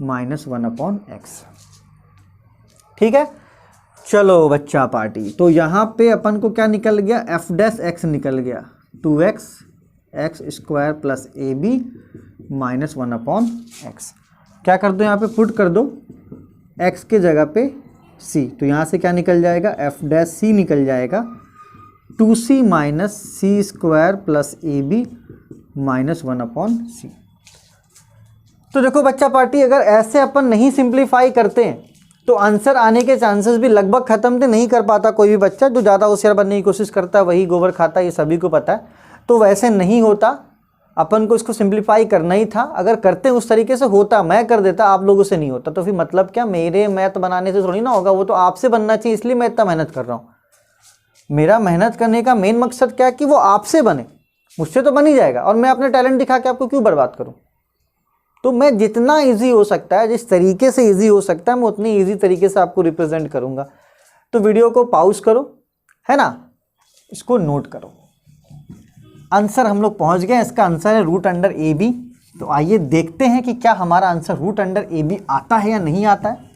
Speaker 1: minus 1/x। ठीक है, चलो बच्चा पार्टी, तो यहाँ पे अपन को क्या निकल गया, f' निकल गया 2x/x² plus AB minus 1/x। क्या कर दो यहाँ पे पुट कर दो x के जगह पे c, तो यहाँ से क्या निकल जाएगा f' निकल जाएगा 2c minus c² plus AB minus 1/c। तो देखो बच्चा पार्टी, अगर ऐसे अपन नहीं सिंप्लीफाई करते हैं तो आंसर आने के चांसेस भी लगभग खत्म थे, नहीं कर पाता कोई भी बच्चा। जो ज़्यादा होशियार बनने की कोशिश करता है वही गोबर खाता है, ये सभी को पता है। तो वैसे नहीं होता, अपन को इसको सिंप्लीफाई करना ही था। अगर करते उस तरीके से होता, मैं कर देता, आप लोगों से नहीं होता, तो फिर मतलब क्या, मेरे मैथ बनाने से थोड़ी ना होगा, वो तो आपसे बनना चाहिए, इसलिए मैं इतना मेहनत कर रहा हूँ। मेरा मेहनत करने का मेन मकसद क्या है कि वो आपसे बने, मुझसे तो बन ही जाएगा, और मैं अपने टैलेंट दिखा के आपको क्यों बर्बाद करूँ। तो मैं जितना इजी हो सकता है, जिस तरीके से इजी हो सकता है, मैं उतनी इजी तरीके से आपको रिप्रेजेंट करूँगा। तो वीडियो को पॉज करो, है ना, इसको नोट करो। आंसर हम लोग पहुंच गए, इसका आंसर है √AB। तो आइए देखते हैं कि क्या हमारा आंसर √AB आता है या नहीं आता है।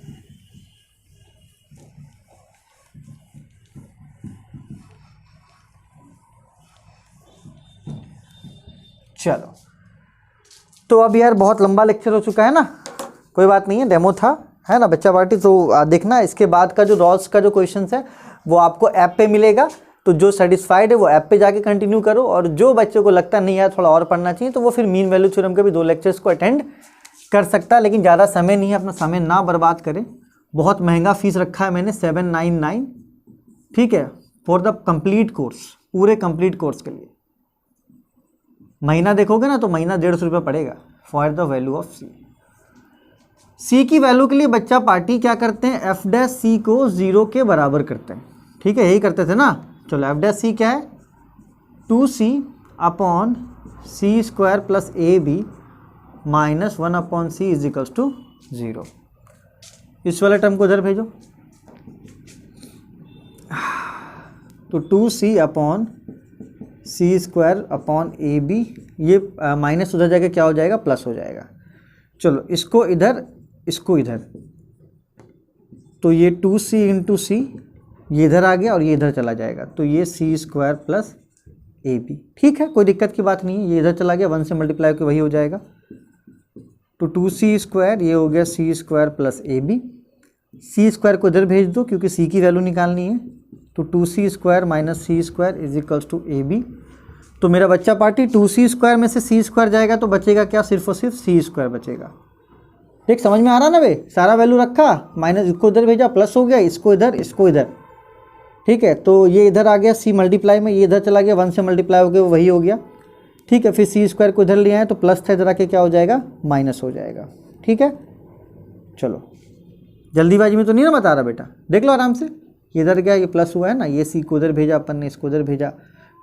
Speaker 1: चलो, तो अब यार बहुत लंबा लेक्चर हो चुका है ना, कोई बात नहीं है, डेमो था, है ना बच्चा पार्टी। तो देखना इसके बाद का जो रॉल्स का जो क्वेश्चन है वो आपको ऐप पे मिलेगा। तो जो सेटिस्फाइड है वो ऐप पे जाके कंटिन्यू करो, और जो बच्चों को लगता नहीं यार थोड़ा और पढ़ना चाहिए तो वो फिर मीन वैल्यू थ्योरम के भी 2 लेक्चर्स को अटेंड कर सकता है। लेकिन ज़्यादा समय नहीं है, अपना समय ना बर्बाद करें। बहुत महंगा फीस रखा है मैंने 799, ठीक है, फॉर द कंप्लीट कोर्स, पूरे कंप्लीट कोर्स के लिए। महीना देखोगे ना तो महीना 150 रुपये पड़ेगा फॉर द वैल्यू ऑफ सी की वैल्यू के लिए बच्चा पार्टी क्या करते हैं, f' को 0 के बराबर करते हैं। ठीक है, यही करते थे ना। चलो f' क्या है 2c/c² plus AB minus 1/c is equals to 0। इस वाले टर्म को इधर भेजो, तो 2c/c²/AB, ये माइनस उधर जाके क्या हो जाएगा, प्लस हो जाएगा। चलो इसको इधर, इसको इधर, तो ये 2c इंटू सी, ये इधर आ गया और ये इधर चला जाएगा, तो ये c² प्लस AB। ठीक है, कोई दिक्कत की बात नहीं है, ये इधर चला गया, 1 से मल्टीप्लाई होकर वही हो जाएगा। तो 2c², ये हो गया c² प्लस AB। c² को इधर भेज दो क्योंकि c की वैल्यू निकालनी है, तो 2c² minus c² is equals to AB। तो मेरा बच्चा पार्टी 2c² में से c² जाएगा तो बचेगा क्या, सिर्फ और सिर्फ c² बचेगा। ठीक, समझ में आ रहा ना बे, सारा वैल्यू रखा, माइनस इसको इधर भेजा, प्लस हो गया, इसको इधर, इसको इधर। ठीक है, तो ये इधर आ गया c मल्टीप्लाई में, ये इधर चला गया, 1 से मल्टीप्लाई हो गया, वही हो गया। ठीक है, फिर c² को इधर ले आए तो प्लस था, इधर आके क्या हो जाएगा, माइनस हो जाएगा। ठीक है, चलो जल्दीबाजी में तो नहीं ना बता रहा बेटा, देख लो आराम से। ये इधर गया, ये प्लस हुआ है ना, ये c को उधर भेजा अपन ने, इसको उधर भेजा,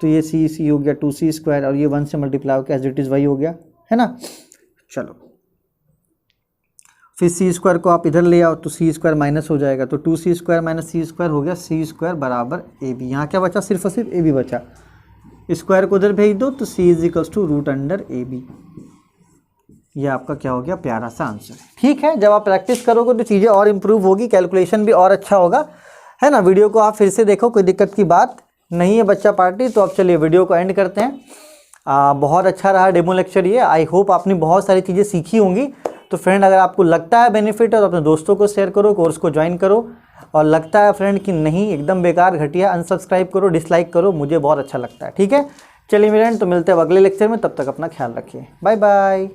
Speaker 1: तो ये c हो गया 2c², और ये 1 से मल्टीप्लाई हो गया, एज इट इज़ वही हो गया, है ना। चलो फिर c² को आप इधर ले आओ तो c² माइनस हो जाएगा, तो 2c² माइनस c² हो गया c² बराबर AB। यहाँ क्या बचा, सिर्फ और सिर्फ AB बचा, स्क्वायर को उधर भेज दो तो c is equals to √AB। ये आपका क्या हो गया, प्यारा सा आंसर। ठीक है, जब आप प्रैक्टिस करोगे तो चीज़ें और इम्प्रूव होगी, कैलकुलेशन भी और अच्छा होगा, है ना। वीडियो को आप फिर से देखो, कोई दिक्कत की बात नहीं है बच्चा पार्टी। तो अब चलिए वीडियो को एंड करते हैं। बहुत अच्छा रहा डेमो लेक्चर ये। आई होप आपने बहुत सारी चीज़ें सीखी होंगी। तो फ्रेंड अगर आपको लगता है बेनिफिट है तो अपने दोस्तों को शेयर करो, कोर्स को ज्वाइन करो। और लगता है फ्रेंड कि नहीं एकदम बेकार घटिया, अनसब्सक्राइब करो, डिसलाइक करो, मुझे बहुत अच्छा लगता है। ठीक है, चलिए मेरे फ्रेंड, तो मिलते हैं अगले लेक्चर में। तब तक अपना ख्याल रखिए। Bye bye.